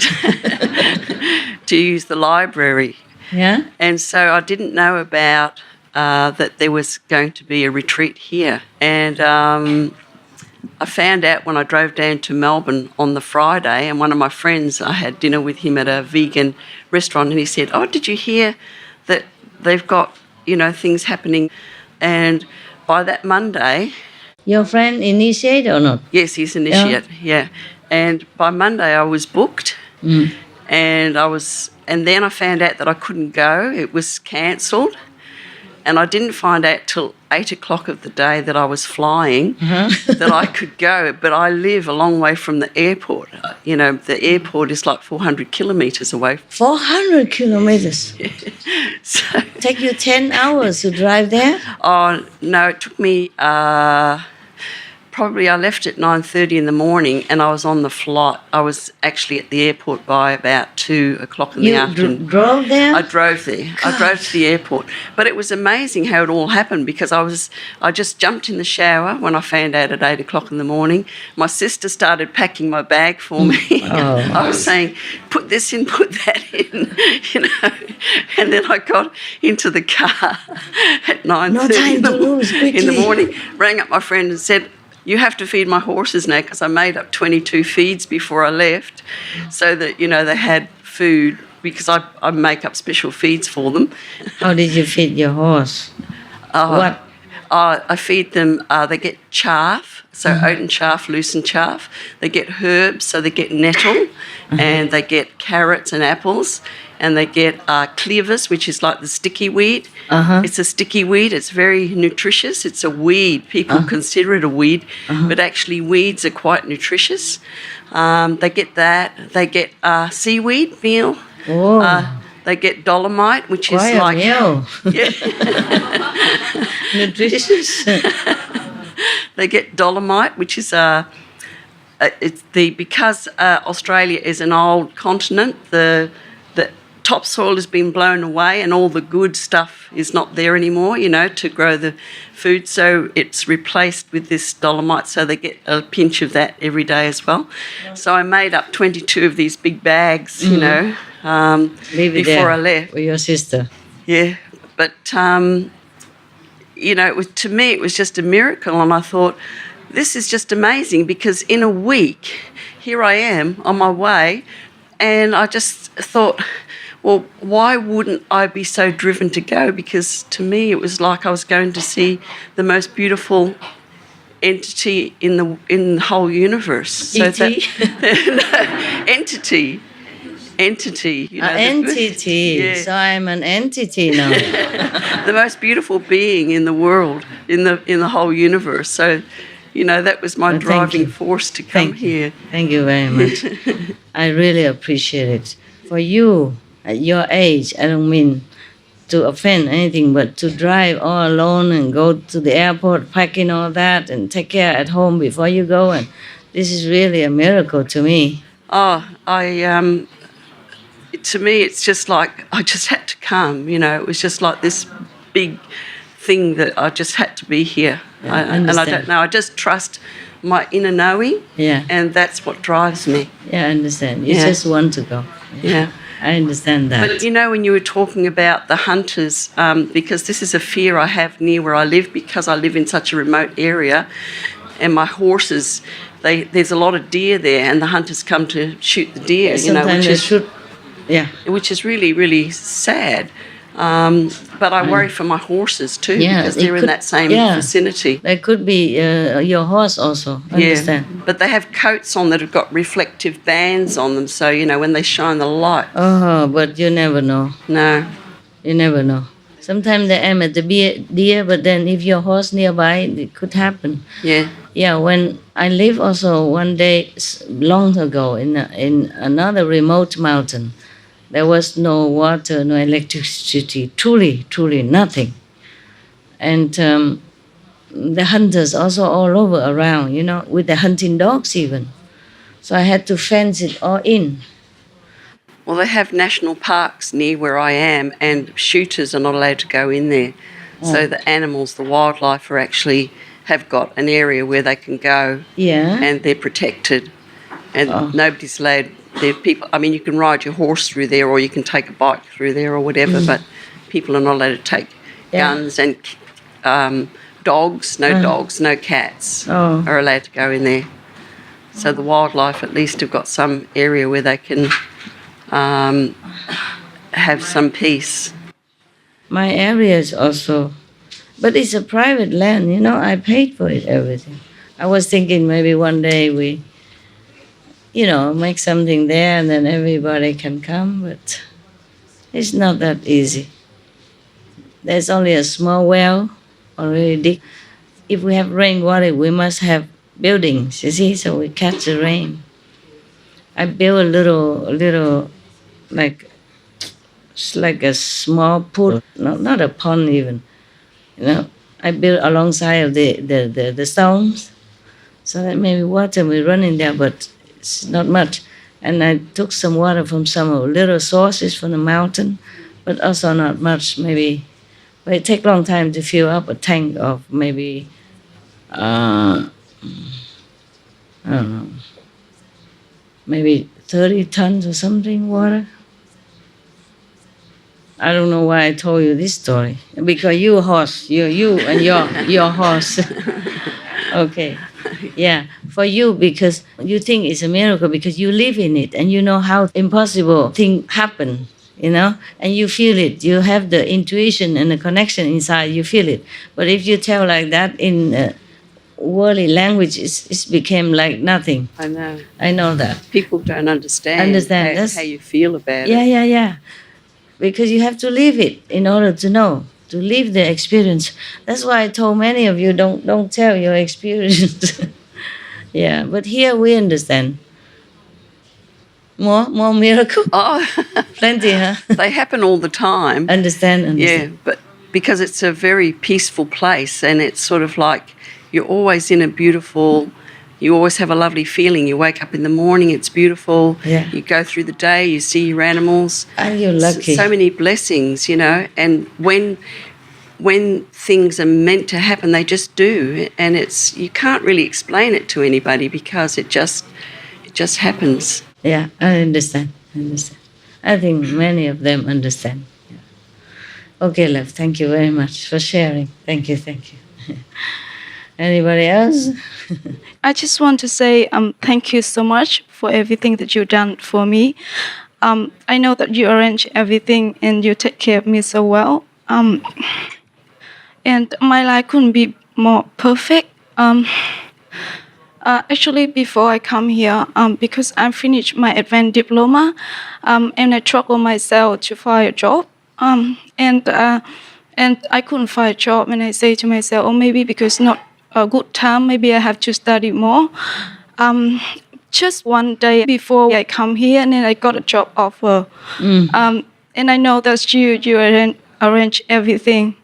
Speaker 6: To use the library.
Speaker 1: Yeah?
Speaker 6: And so I didn't know about that there was going to be a retreat here. And I found out when I drove down to Melbourne on the Friday, and one of my friends, I had dinner with him at a vegan restaurant, and he said, "Oh, did you hear that they've got, you know, things happening?" And by that Monday...
Speaker 1: Your friend initiate or not?
Speaker 6: Yes, he's initiate, yeah. And by Monday I was booked, and then I found out that I couldn't go. It was cancelled, and I didn't find out till 8 o'clock of the day that I was flying that I could go. But I live a long way from the airport. You know, the airport is like 400 kilometres away.
Speaker 1: 400 kilometers.
Speaker 6: So,
Speaker 1: Take you 10 hours to drive there?
Speaker 6: oh, no, it took me... Probably I left at 9:30 in the morning and I was on the flight. I was actually at the airport by about 2 o'clock in the afternoon.
Speaker 1: Drove there?
Speaker 6: I drove there. I drove to the airport. But it was amazing how it all happened because I just jumped in the shower when I found out at 8 o'clock in the morning. My sister started packing my bag for me. I was saying, put this in, put that in, you know. And then I got into the car at 9:30 in the morning, rang up my friend and said, you have to feed my horses now because I made up 22 feeds before I left so that, you know, they had food because I make up special feeds for them.
Speaker 1: How did you feed your horse? What?
Speaker 6: I feed them, they get chaff, so oat and chaff, loosened chaff. They get herbs, so they get nettle, and they get carrots and apples, and they get cleavers, which is like the sticky weed. It's a sticky weed. It's very nutritious. It's a weed. People consider it a weed, but actually weeds are quite nutritious. They get that. They get seaweed meal. They get dolomite, which is like...
Speaker 1: meal.
Speaker 6: Yeah.
Speaker 1: Nutritious.
Speaker 6: They get dolomite, which is because Australia is an old continent, the topsoil has been blown away and all the good stuff is not there anymore, you know, to grow the food. So it's replaced with this dolomite, so they get a pinch of that every day as well. So I made up 22 of these big bags, you know, before I left.
Speaker 1: With your sister.
Speaker 6: Yeah, but, you know, to me it was just a miracle, and I thought, this is just amazing because in a week, here I am on my way, and I just thought, well, why wouldn't I be so driven to go? Because to me, it was like I was going to see the most beautiful entity in the whole universe. So entity. You know,
Speaker 1: entity.
Speaker 6: Yeah.
Speaker 1: So I'm an entity now.
Speaker 6: The most beautiful being in the world, in the whole universe. So, you know, that was my driving force to come here.
Speaker 1: Thank you very much. I really appreciate it. For you, at your age, I don't mean to offend anything, but to drive all alone and go to the airport, packing all that, and take care at home before you go, and this is really a miracle to me.
Speaker 6: Oh, to me, it's just like I just had to come, you know. It was just like this big thing that I just had to be here. And I don't know, I just trust my inner knowing, and that's what drives me.
Speaker 1: Yeah, I understand. You just want to go.
Speaker 6: Yeah.
Speaker 1: I understand that.
Speaker 6: But, you know, when you were talking about the hunters, because this is a fear I have near where I live because I live in such a remote area, and my horses, there's a lot of deer there, and the hunters come to shoot the deer, you know, which is really, really sad. But I worry for my horses too because they're in that same vicinity.
Speaker 1: They could be your horse also, I understand.
Speaker 6: But they have coats on that have got reflective bands on them, so, you know, when they shine the light.
Speaker 1: Oh, but you never know.
Speaker 6: No.
Speaker 1: You never know. Sometimes they aim at the deer, but then if your horse nearby, it could happen.
Speaker 6: Yeah.
Speaker 1: Yeah, when I live also one day, long ago, in another remote mountain, there was no water, no electricity, truly nothing. And the hunters also all over around, you know, with the hunting dogs even. So I had to fence it all in.
Speaker 6: Well, they have national parks near where I am, and shooters are not allowed to go in there. So the animals, the wildlife have got an area where they can go, and they're protected, and nobody's allowed. There are people. I mean, you can ride your horse through there, or you can take a bike through there, or whatever. But people are not allowed to take guns and dogs. No dogs, no cats are allowed to go in there. So the wildlife at least have got some area where they can have some peace.
Speaker 1: My area is also, but it's a private land. You know, I paid for it, everything. I was thinking maybe one day we, you know, make something there and then everybody can come, but it's not that easy. There's only a small well already dig. If we have rainwater, we must have buildings, you see, so we catch the rain. I built a little, like, it's like a small pool, not a pond even, you know. I built alongside of the stones, so that maybe water will run in there, but it's not much. And I took some water from some little sources from the mountain, but also not much, maybe. But it takes a long time to fill up a tank of maybe, I don't know, maybe 30 tons or something water. I don't know why I told you this story. Because you horse, you and your horse. Okay. Yeah, for you, because you think it's a miracle because you live in it and you know how impossible things happen, you know, and you feel it. You have the intuition and the connection inside, you feel it. But if you tell like that in worldly language, it's became like nothing.
Speaker 6: I know.
Speaker 1: I know that.
Speaker 6: People don't understand how you feel about it.
Speaker 1: Yeah. Because you have to live it in order to know, to live the experience. That's why I told many of you, don't tell your experience. Yeah, but here we understand. More miracle?
Speaker 6: Oh,
Speaker 1: Plenty, huh?
Speaker 6: they happen all the time.
Speaker 1: Understand.
Speaker 6: Yeah, but because it's a very peaceful place and it's sort of like you're always in a beautiful, you always have a lovely feeling. You wake up in the morning, it's beautiful.
Speaker 1: Yeah.
Speaker 6: You go through the day, you see your animals.
Speaker 1: Are you lucky?
Speaker 6: So many blessings, you know, and when things are meant to happen, they just do. And it's, you can't really explain it to anybody because it just happens.
Speaker 1: Yeah, I understand. I think many of them understand. Yeah. Okay, love, thank you very much for sharing. Thank you. Anybody else?
Speaker 7: I just want to say thank you so much for everything that you've done for me. I know that you arrange everything and you take care of me so well. And my life couldn't be more perfect. Actually, before I come here, because I finished my advanced diploma, and I struggle myself to find a job, and I couldn't find a job, and I say to myself, oh, maybe because not a good time, maybe I have to study more. Just one day before I come here, and then I got a job offer, and I know that you arrange everything,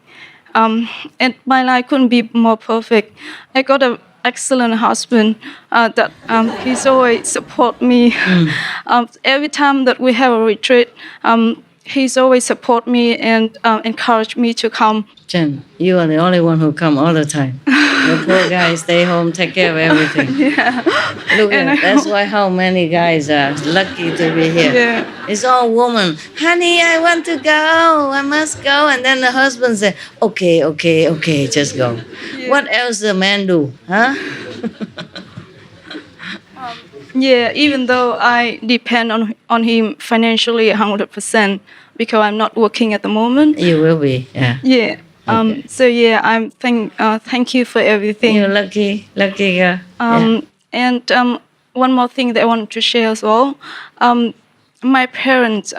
Speaker 7: and my life couldn't be more perfect. I got an excellent husband that he's always support me. Every time that we have a retreat, he's always support me and encourage me to come.
Speaker 1: Jen, you are the only one who come all the time. The poor guy stay home, take care of everything.
Speaker 7: Yeah.
Speaker 1: Look at that's why how many guys are lucky to be here.
Speaker 7: Yeah.
Speaker 1: It's all woman. Honey, I want to go. I must go. And then the husband say, okay, just go.
Speaker 7: Yeah.
Speaker 1: What else the man do? Huh?
Speaker 7: Yeah, even though I depend on him financially 100% because I'm not working at the moment.
Speaker 1: You will be, yeah.
Speaker 7: Yeah.
Speaker 1: Okay.
Speaker 7: So yeah, I'm thank you for everything.
Speaker 1: You're lucky girl. Yeah.
Speaker 7: And one more thing that I want to share as well. My parents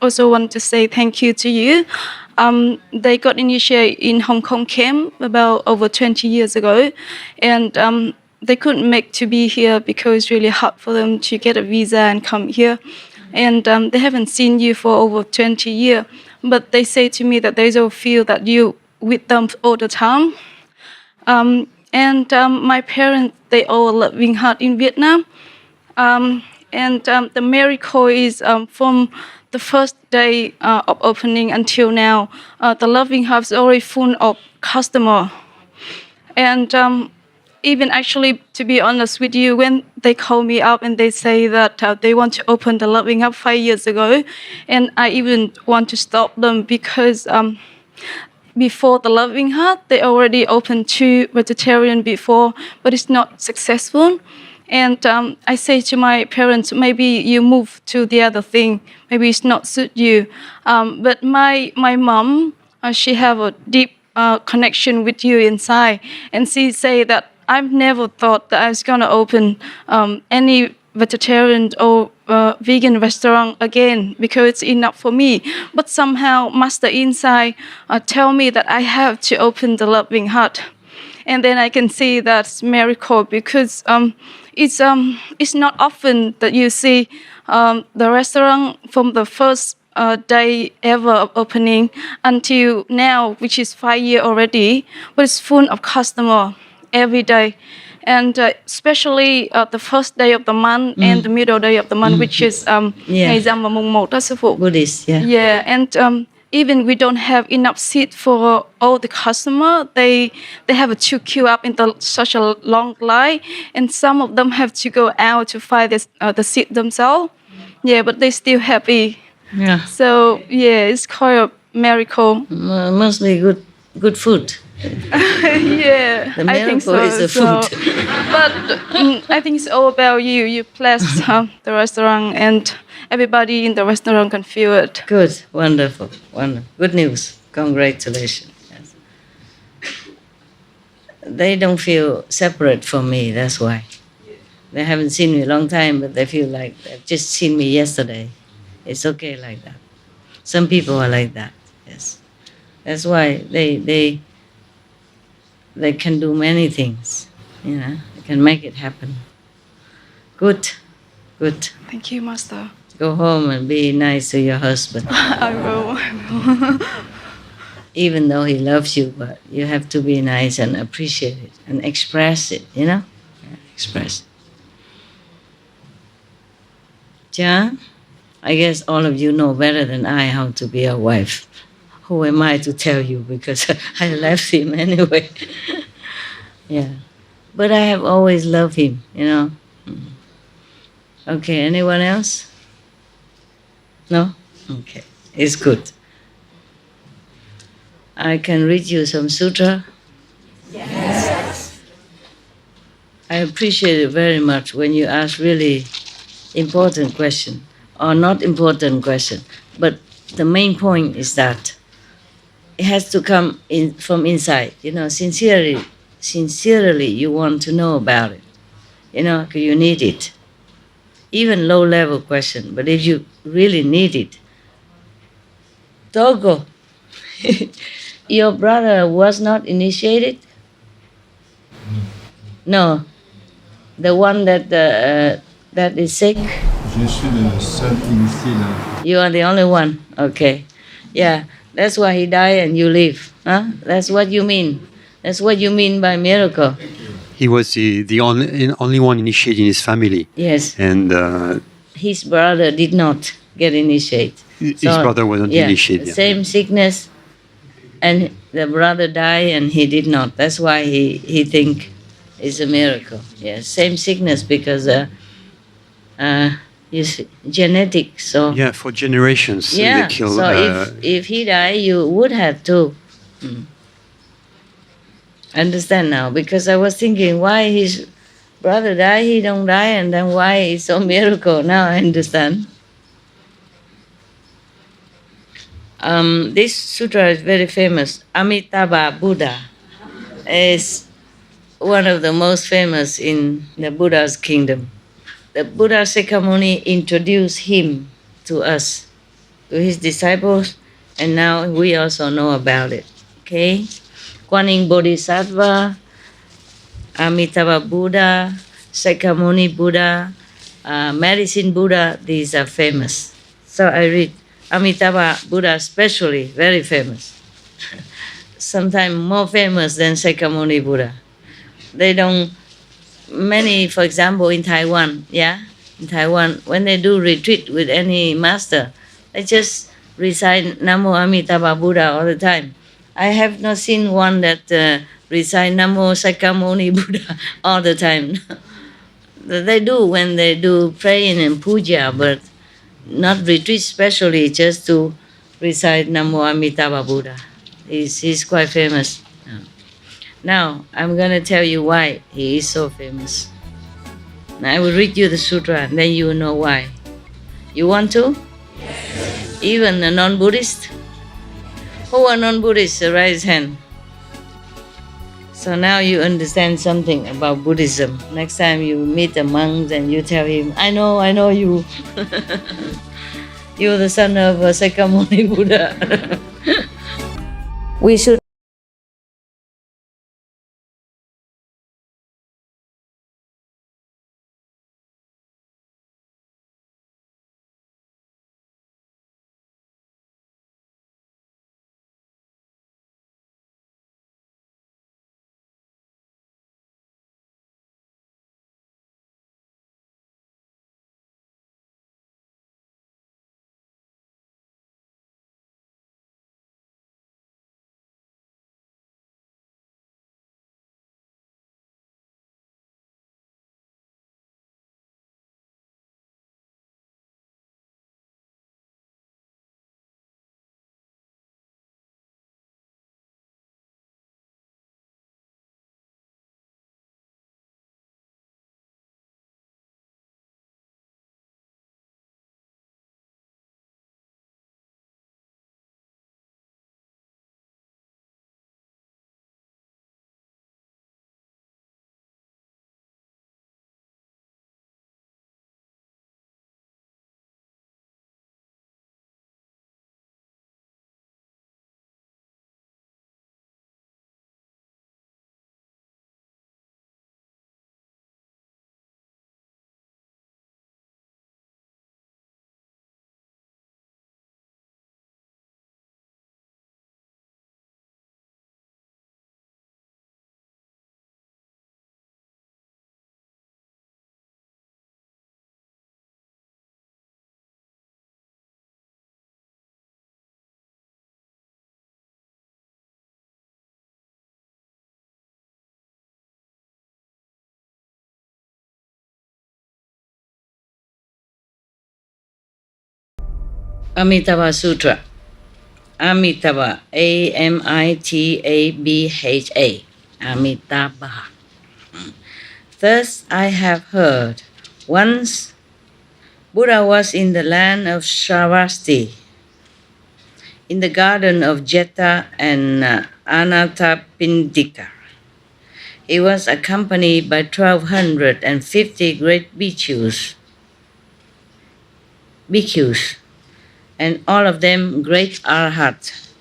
Speaker 7: also want to say thank you to you. They got initiated in Hong Kong camp about over 20 years ago, and they couldn't make to be here because it's really hard for them to get a visa and come here. And they haven't seen you for over 20 years. But they say to me that they don't feel that you with them all the time. And my parents, they all loving heart in Vietnam. And the miracle is from the first day of opening until now, the loving heart is already full of customer. And even actually, to be honest with you, when they call me up and they say that they want to open the loving hub 5 years ago, and I even want to stop them because before the loving heart, they already opened 2 vegetarian before, but it's not successful. And I say to my parents, maybe you move to the other thing, maybe it's not suit you. But my mom, she have a deep connection with you inside, and she say that I've never thought that I was gonna open any vegetarian or vegan restaurant again because it's enough for me. But somehow Master inside tell me that I have to open the loving heart. And then I can see that's miracle because it's not often that you see the restaurant from the first day ever of opening until now, which is 5 years already, but it's full of customer every day. And especially the first day of the month and the middle day of the month, which is ngày rằm và mùng 1 đó sư phụ.
Speaker 1: Buddhist, yeah.
Speaker 7: Yeah, and even we don't have enough seat for all the customer. They have to queue up in such a long line, and some of them have to go out to find the seat themselves. Yeah, but they still happy.
Speaker 1: Yeah.
Speaker 7: So yeah, it's quite a miracle.
Speaker 1: Mostly good food.
Speaker 7: Yeah,
Speaker 1: The
Speaker 7: I think
Speaker 1: miracle
Speaker 7: so.
Speaker 1: is the food.
Speaker 7: But I think it's all about you. You bless the restaurant, and everybody in the restaurant can feel it.
Speaker 1: Good, wonderful. Good news. Congratulations. Yes. They don't feel separate from me, that's why. They haven't seen me a long time, but they feel like they've just seen me yesterday. It's okay like that. Some people are like that, yes. That's why they can do many things, you know. They can make it happen. Good.
Speaker 7: Thank you, Master.
Speaker 1: Go home and be nice to your husband.
Speaker 7: I will.
Speaker 1: Even though he loves you, but you have to be nice and appreciate it and express it, you know? Yeah, express it. John, I guess all of you know better than I how to be a wife. Who am I to tell you, because I left him anyway. Yeah. But I have always loved him, you know. Okay, anyone else? No? Okay, it's good. I can read you some sutra. Yes. I appreciate it very much when you ask really important question, or not important question, but the main point is that it has to come in from inside, you know, sincerely you want to know about it, you know, 'cause you need it. Even low-level question, but if you really need it. Togo, your brother was not initiated? No, the one that is sick?
Speaker 4: Je suis le seul initié là.
Speaker 1: You are the only one, okay. Yeah, that's why he died and you live, huh? That's what you mean. That's what you mean by miracle.
Speaker 5: He was the only one initiated in his family.
Speaker 1: Yes.
Speaker 5: And
Speaker 1: his brother did not get initiated.
Speaker 5: His brother wasn't initiated.
Speaker 1: The same sickness, and the brother died and he did not. That's why he think it's a miracle. Yeah, same sickness because you see, genetics. So
Speaker 5: yeah, for generations
Speaker 1: yeah.
Speaker 5: they kill.
Speaker 1: So if he died, you would have to. Understand now, because I was thinking why his brother died, he don't die, and then why it's so miracle. Now I understand. This sutra is very famous. Amitabha Buddha is one of the most famous in the Buddha's kingdom. The Buddha Sakyamuni introduced him to us, to his disciples, and now we also know about it. Okay? Kuan Bodhisattva, Amitabha Buddha, Sakyamuni Buddha, Medicine Buddha, these are famous. So I read Amitabha Buddha especially, very famous. Sometimes more famous than Sakyamuni Buddha. They don't, many, for example, in Taiwan, in Taiwan, when they do retreat with any master, they just recite Namo Amitabha Buddha all the time. I have not seen one that recite Namo Sakyamuni Buddha all the time. They do when they do praying and puja, but not retreat specially, just to recite Namo Amitabha Buddha. He's quite famous. Now, I'm going to tell you why he is so famous. Now, I will read you the sutra, and then you will know why. You want to? Yes. Even a non-Buddhist? Who are non-Buddhists? Raise hand. So now you understand something about Buddhism. Next time you meet a monk, then you tell him, I know you. You're the son of Sakyamuni Buddha. We should Amitabha Sutra. Amitabha, Amitabha. Amitabha. Thus I have heard. Once Buddha was in the land of Shravasti, in the garden of Jeta and Anathapindika. He was accompanied by 1,250 great bhikkhus, and all of them great arhats,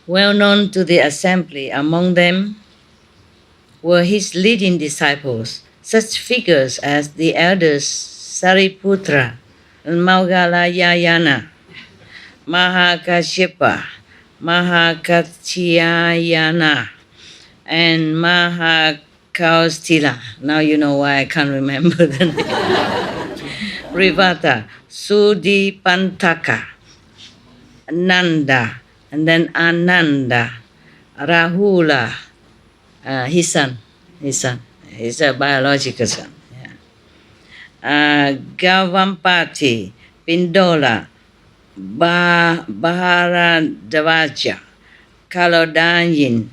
Speaker 1: well known to the assembly. Among them were his leading disciples, such figures as the elders Sariputra, Moggallana, Mahakashyapa, Mahakatyayana, and Mahakaustila. Now you know why I can't remember the name. Rivata, Sudipantaka, Nanda, and then Ananda, Rahula, his son, his a biological son. Gavampati, Pindola, Baharadvaja, Kalodanyin,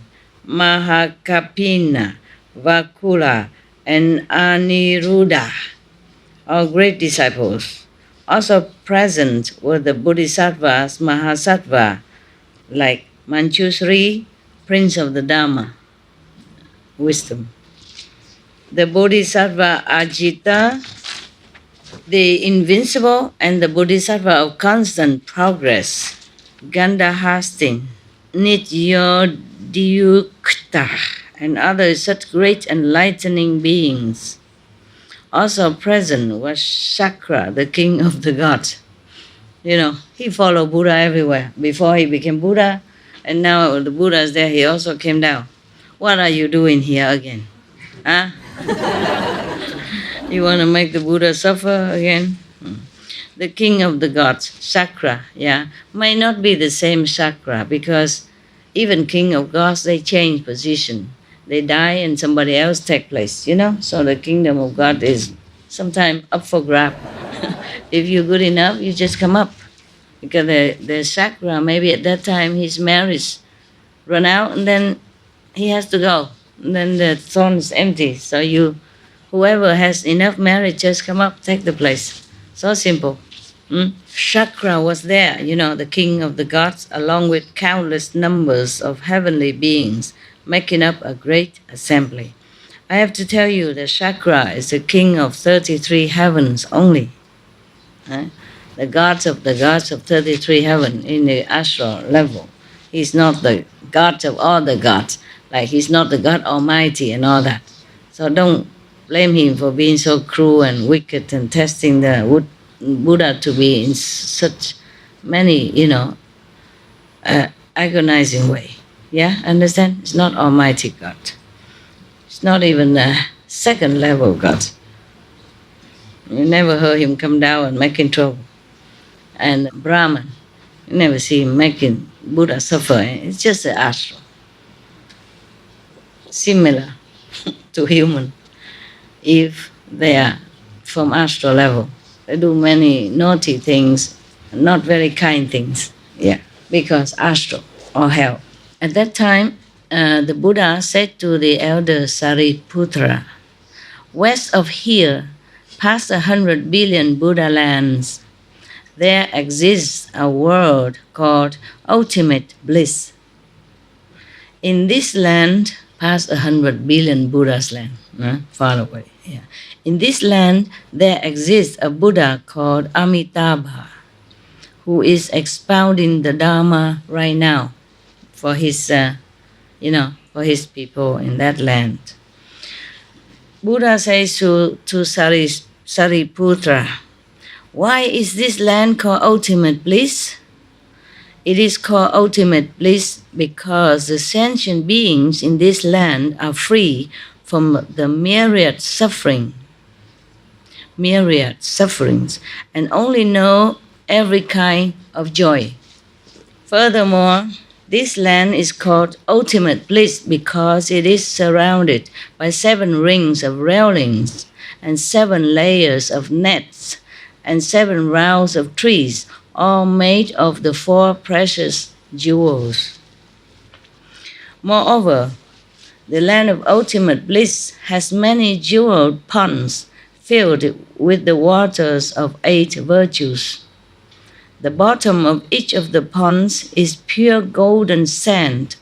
Speaker 1: Mahakapina, Vakula, and Aniruddha, all great disciples. Also present were the Bodhisattvas, Mahasattva, like Manjushri, Prince of the Dharma, wisdom. The Bodhisattva Ajita, the invincible, and the Bodhisattva of constant progress, Gandhahastin, Nityodhyukta, and others such great enlightening beings. Also present was Shakra, the king of the gods. You know, he followed Buddha everywhere. Before he became Buddha, and now the Buddha is there, he also came down. What are you doing here again? Huh? You want to make the Buddha suffer again? The king of the gods, Shakra, may not be the same Shakra, because even king of gods, they change position. They die and somebody else take place, you know? So the kingdom of God is sometimes up for grab. If you're good enough, you just come up. Because the Shakra, maybe at that time his marriage run out and then he has to go. And then the throne is empty. So whoever has enough merit, just come up, take the place. So simple. Shakra was there, you know, the king of the gods, along with countless numbers of heavenly beings, making up a great assembly. I have to tell you that Chakra is the king of 33 heavens only. The gods of 33 heaven in the astral level. He's not the god of all the gods. Like he's not the God Almighty and all that. So don't blame him for being so cruel and wicked and testing the Buddha to be in such many, agonizing way. Yeah, understand? It's not Almighty God. It's not even a second level God. You never heard him come down and making trouble. And Brahman, you never see him making Buddha suffer. It's just an astral. Similar to human. If they are from astral level, they do many naughty things, not very kind things. Yeah, because astral or hell. At that time, the Buddha said to the elder Sariputra, west of here, past 100 billion Buddha lands, there exists a world called ultimate bliss. In this land, past 100 billion Buddha's land, far away. Yeah. In this land, there exists a Buddha called Amitabha, who is expounding the Dharma right now for his, for his people in that land. Buddha says to Sariputra, why is this land called ultimate bliss? It is called ultimate bliss because the sentient beings in this land are free from the myriad sufferings, and only know every kind of joy. Furthermore, this land is called ultimate bliss because it is surrounded by 7 rings of railings and 7 layers of nets and 7 rows of trees, all made of the 4 precious jewels. Moreover, the land of ultimate bliss has many jeweled ponds filled with the waters of 8 virtues. The bottom of each of the ponds is pure golden sand,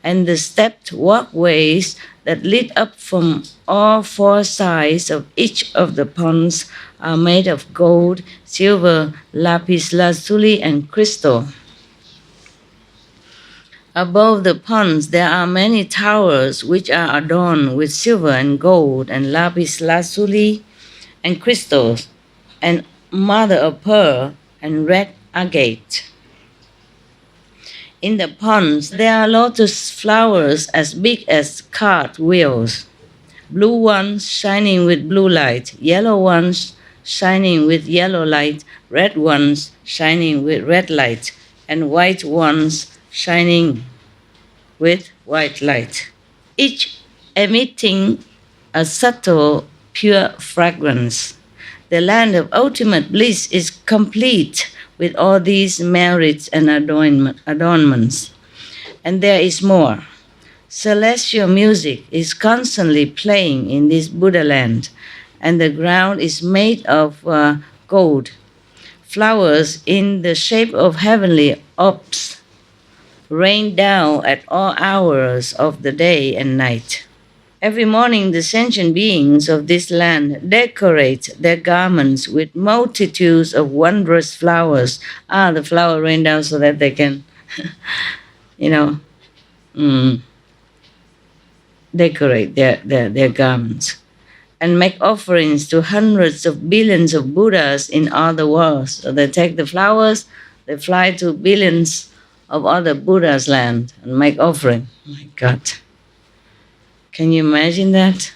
Speaker 1: and the stepped walkways that lead up from all 4 sides of each of the ponds are made of gold, silver, lapis lazuli, and crystal. Above the ponds there are many towers which are adorned with silver and gold and lapis lazuli and crystals, and mother of pearl and red agate. In the ponds there are lotus flowers as big as cart wheels, blue ones shining with blue light, yellow ones shining with yellow light, red ones shining with red light, and white ones shining with white light, each emitting a subtle, pure fragrance. The land of ultimate bliss is complete with all these merits and adornments. And there is more. Celestial music is constantly playing in this Buddha land, and the ground is made of gold. Flowers in the shape of heavenly orbs rain down at all hours of the day and night. Every morning, the sentient beings of this land decorate their garments with multitudes of wondrous flowers. The flower rain down so that they can, decorate their garments and make offerings to hundreds of billions of Buddhas in all the world. So they take the flowers, they fly to billions of other Buddhas' land and make offering. Oh my God. Can you imagine that?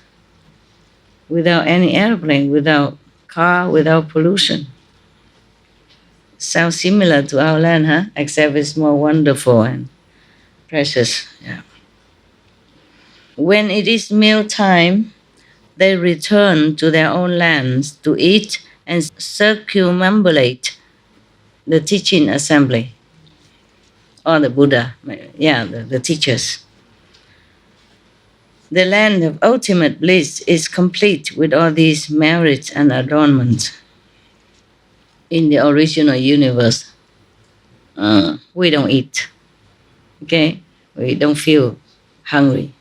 Speaker 1: Without any airplane, without car, without pollution. Sounds similar to our land, huh? Except it's more wonderful and precious. Yeah. When it is meal time, they return to their own lands to eat and circumambulate the teaching assembly, or the Buddha, the teachers. The land of ultimate bliss is complete with all these merits and adornments. In the original universe, we don't eat, okay? We don't feel hungry.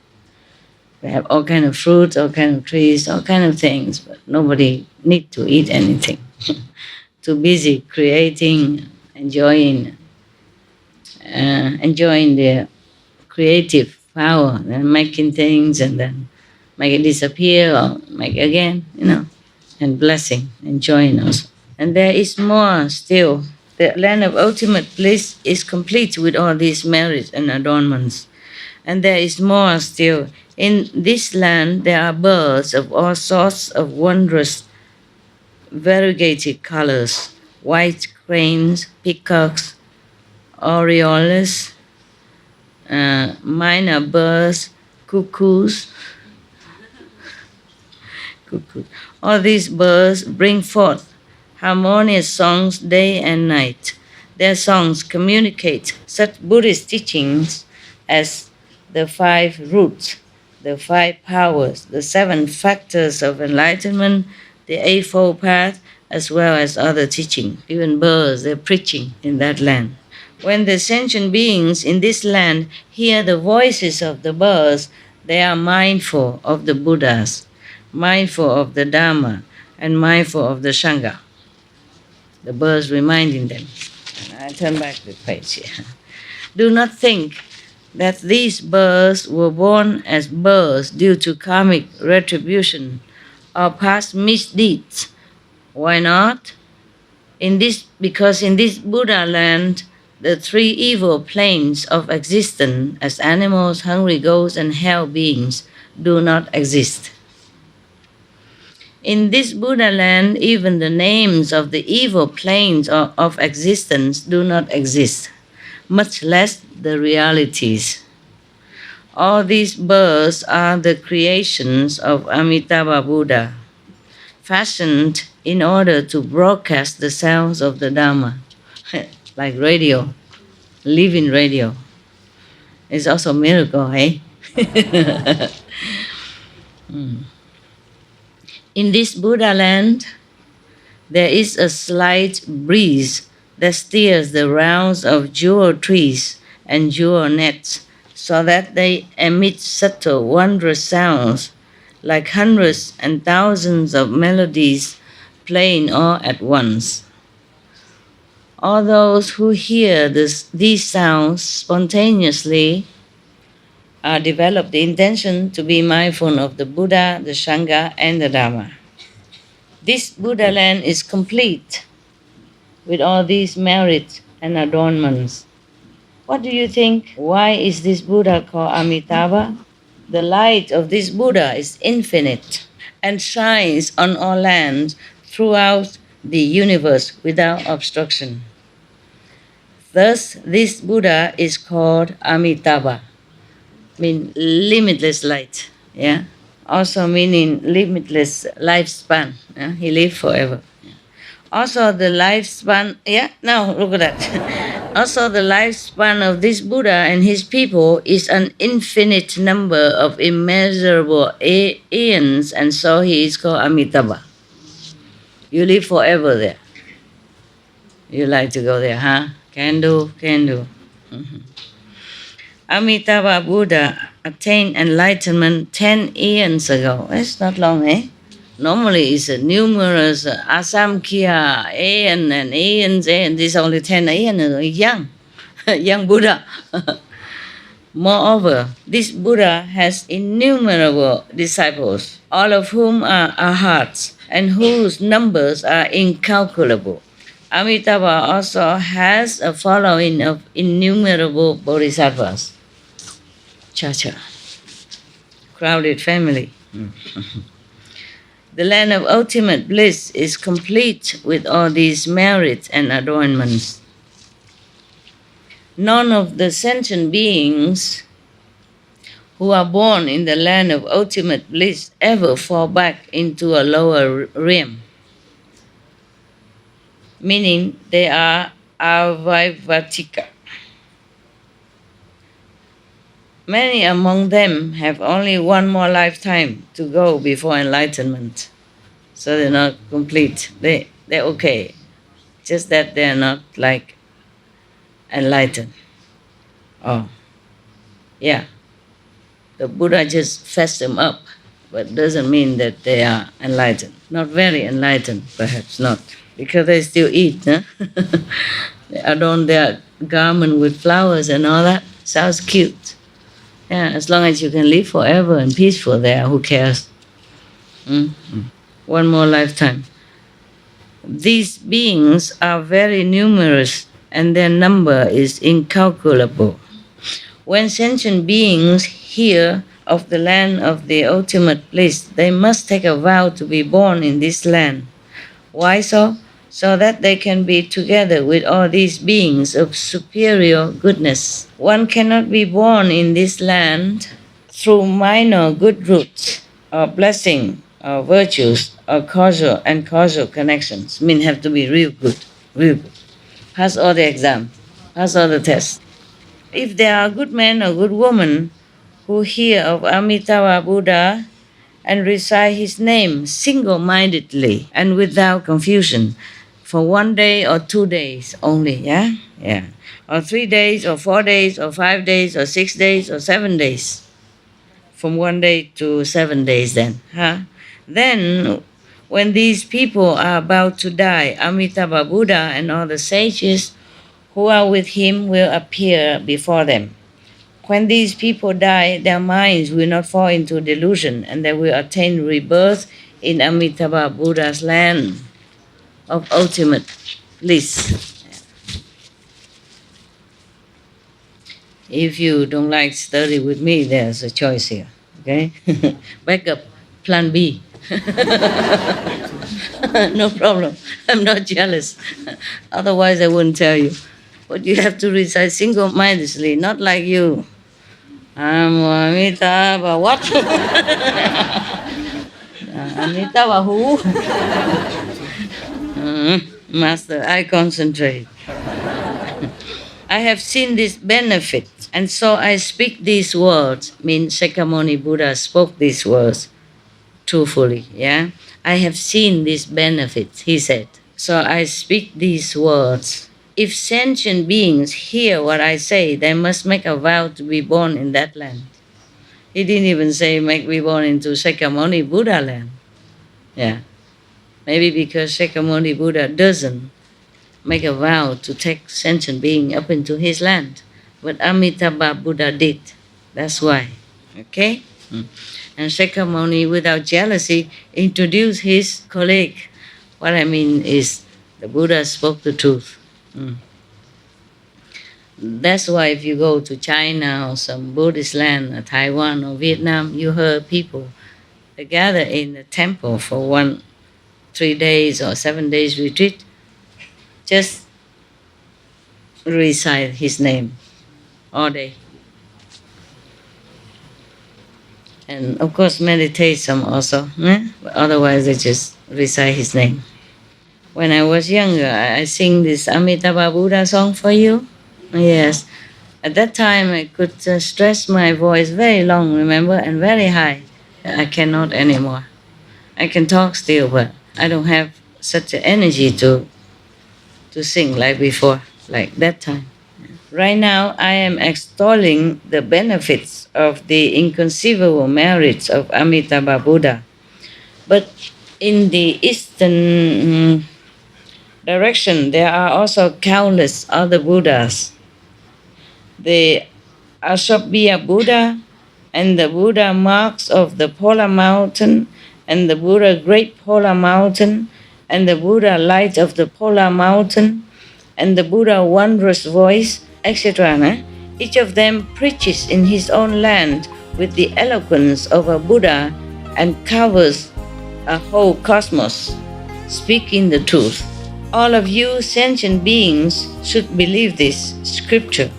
Speaker 1: They have all kind of fruits, all kind of trees, all kind of things, but nobody need to eat anything. Too busy creating, enjoying their creative power, and making things and then make it disappear or make it again, and blessing, enjoying also. And there is more still. The land of ultimate bliss is complete with all these merits and adornments. And there is more still. In this land, there are birds of all sorts of wondrous, variegated colors, white cranes, peacocks, orioles, minor birds, cuckoos. All these birds bring forth harmonious songs day and night. Their songs communicate such Buddhist teachings as the 5 roots, the 5 powers, the 7 factors of enlightenment, the Eightfold Path, as well as other teaching. Even birds, they're preaching in that land. When the sentient beings in this land hear the voices of the birds, they are mindful of the Buddhas, mindful of the Dharma, and mindful of the Sangha. The birds reminding them. I turn back the page here. Do not think that these birds were born as birds due to karmic retribution or past misdeeds. Why not? Because in this Buddha land, the 3 evil planes of existence as animals, hungry ghosts, and hell beings do not exist. In this Buddha land, even the names of the evil planes of existence do not exist, much less the realities. All these birds are the creations of Amitabha Buddha, fashioned in order to broadcast the sounds of the Dharma, like radio, living radio. It's also a miracle, eh? In this Buddha land, there is a slight breeze that steers the rounds of jewel trees and jewel nets, so that they emit subtle, wondrous sounds, like hundreds and thousands of melodies playing all at once. All those who hear these sounds spontaneously develop the intention to be mindful of the Buddha, the Sangha, and the Dharma. This Buddha land is complete with all these merits and adornments. What do you think? Why is this Buddha called Amitabha? The light of this Buddha is infinite and shines on all lands throughout the universe without obstruction. Thus, this Buddha is called Amitabha, meaning limitless light, yeah? Also meaning limitless lifespan. Yeah? He lived forever. Yeah. Also the lifespan, now look at that. Also the lifespan of this Buddha and his people is an infinite number of immeasurable aeons, and so he is called Amitabha. You live forever there. You like to go there, huh? Can do. Mm-hmm. Amitabha Buddha attained enlightenment 10 eons ago. That's not long, eh? Normally it's a numerous asamkhya, aeon and aeons, and this only 10 aeons, young, young Buddha. Moreover, this Buddha has innumerable disciples, all of whom are arhats, and whose numbers are incalculable. Amitabha also has a following of innumerable bodhisattvas. Cha-cha. Crowded family. The land of ultimate bliss is complete with all these merits and adornments. None of the sentient beings who are born in the land of ultimate bliss ever fall back into a lower realm, meaning they are avaivatika. Many among them have only one more lifetime to go before enlightenment. So they're not complete. They're okay. Just that they're not like enlightened. Oh, yeah. The Buddha just fetched them up, but doesn't mean that they are enlightened. Not very enlightened, perhaps not, because they still eat. Huh? They adorn their garment with flowers and all that. Sounds cute. Yeah, as long as you can live forever and peaceful there, who cares? One more lifetime. These beings are very numerous and their number is incalculable. When sentient beings hear of the land of the ultimate bliss, they must take a vow to be born in this land. Why so? So that they can be together with all these beings of superior goodness. One cannot be born in this land through minor good roots or blessing or virtues or causal and causal connections. Have to be real good, real good. Pass all the exam, pass all the tests. If there are good men or good women who hear of Amitabha Buddha and recite his name single-mindedly and without confusion for 1 day or 2 days only, yeah? Or 3 days or 4 days or 5 days or 6 days or 7 days. From 1 day to 7 days then, huh? Then, when these people are about to die, Amitabha Buddha and all the sages who are with him will appear before them. When these people die, their minds will not fall into delusion and they will attain rebirth in Amitabha Buddha's land of ultimate bliss. If you don't like study with me, there's a choice here, okay? Backup, plan B. No problem. I'm not jealous. Otherwise, I wouldn't tell you. But you have to recite single-mindedly, not like you. Amitabha what? Amitabha who? Master, I concentrate. I have seen this benefit, and so I speak these words. Shakyamuni Buddha spoke these words truthfully, yeah? I have seen this benefit, he said. So I speak these words. If sentient beings hear what I say, they must make a vow to be born in that land. He didn't even say make me born into Shakyamuni Buddha land. Yeah. Maybe because Shakyamuni Buddha doesn't make a vow to take sentient being up into his land. But Amitabha Buddha did. That's why. Okay? And Shakyamuni, without jealousy, introduced his colleague. What I mean is, the Buddha spoke the truth. That's why if you go to China or some Buddhist land, or Taiwan or Vietnam, you heard people they gather in the temple for 3 days or 7 days retreat, just recite his name all day. And of course meditate some also, but otherwise they just recite his name. When I was younger, I sing this Amitabha Buddha song for you. Yes. At that time, I could stretch my voice very long, remember, and very high. I cannot anymore. I can talk still, but I don't have such an energy to sing like before, like that time. Right now, I am extolling the benefits of the inconceivable merits of Amitabha Buddha. But in the Eastern direction, there are also countless other Buddhas. The Asophiya Buddha and the Buddha marks of the Polar Mountain and the Buddha Great Polar Mountain and the Buddha Light of the Polar Mountain and the Buddha Wondrous Voice, etc. Each of them preaches in his own land with the eloquence of a Buddha and covers a whole cosmos, speaking the truth. All of you sentient beings should believe this scripture,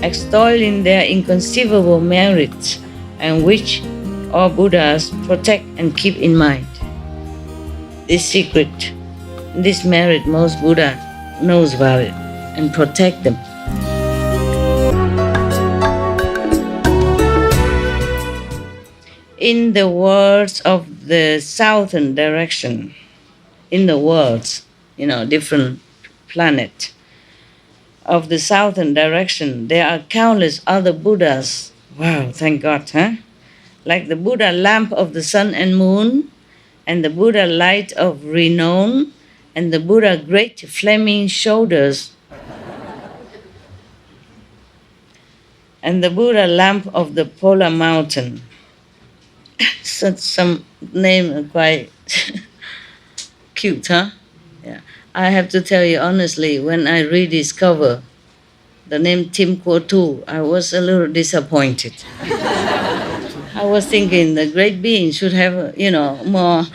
Speaker 1: extolling their inconceivable merits, and which all Buddhas protect and keep in mind. This secret, this merit, most Buddha knows about it and protect them. In the worlds of the southern direction, in the worlds, different planet of the southern direction, there are countless other Buddhas. Wow, thank God, huh? like the Buddha lamp of the sun and moon, and the Buddha light of renown, and the Buddha great flaming shoulders, and the Buddha lamp of the polar mountain. Such some name quite cute, huh? Yeah. I have to tell you honestly, when I rediscover the name Tim Kotu, I was a little disappointed. I was thinking the great being should have, more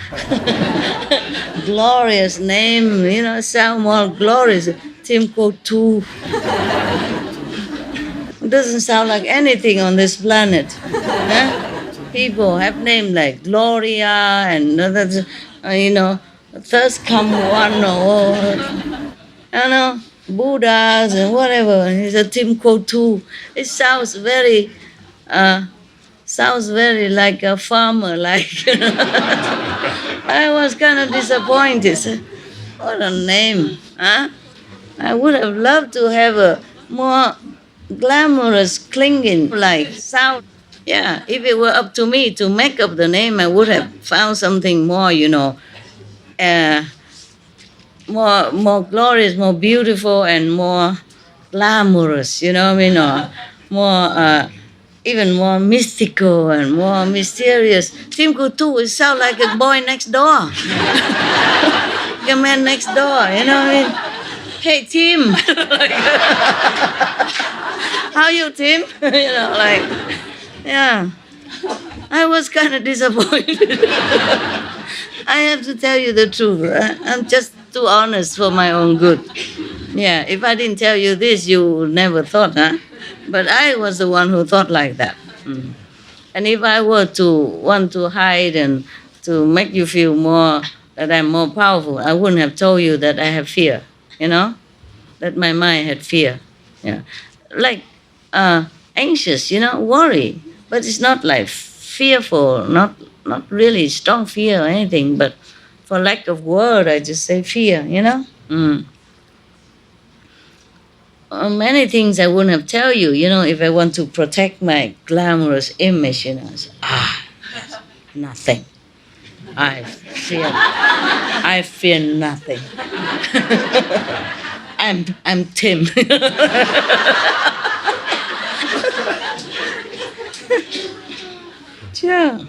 Speaker 1: glorious name, sound more glorious. Tim Kotu. It doesn't sound like anything on this planet. Huh? People have names like Gloria and thirst come one or Buddhas and whatever. It's a Tim Kotu. It sounds very like a farmer, I was kind of disappointed. What a name, huh? I would have loved to have a more glamorous, clinging like sound. Yeah, if it were up to me to make up the name, I would have found something more, more glorious, more beautiful, and more glamorous, or more, even more mystical and more mysterious. Tim Kutu, it sounds like a boy next door. A man next door, Hey, Tim. How you, Tim? Yeah. I was kind of disappointed. I have to tell you the truth. I'm just too honest for my own good. Yeah, if I didn't tell you this, you never thought, huh? But I was the one who thought like that. And if I were to want to hide and to make you feel more that I'm more powerful, I wouldn't have told you that I have fear, that my mind had fear. Yeah, like anxious, worry. But it's not like fearful, not really strong fear or anything, but for lack of word, I just say fear, Many things I wouldn't have tell you, if I want to protect my glamorous image, nothing. I fear nothing. I'm Tim. Yeah.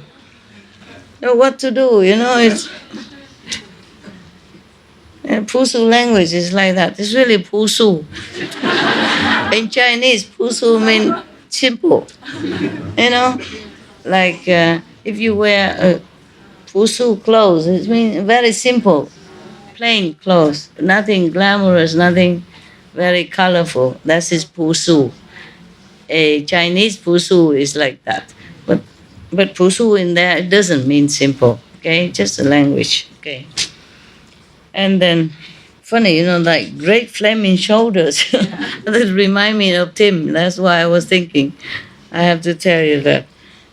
Speaker 1: Know what to do, it's Pusu language is like that. It's really Pusu. In Chinese, Pusu means simple. Like if you wear Pusu clothes, it means very simple, plain clothes, nothing glamorous, nothing very colorful. That is Pusu. A Chinese Pusu is like that. But Pusu in there, it doesn't mean simple, okay? Just a language, okay? And then, funny, like great flaming shoulders. That remind me of Tim. That's why I was thinking. I have to tell you that.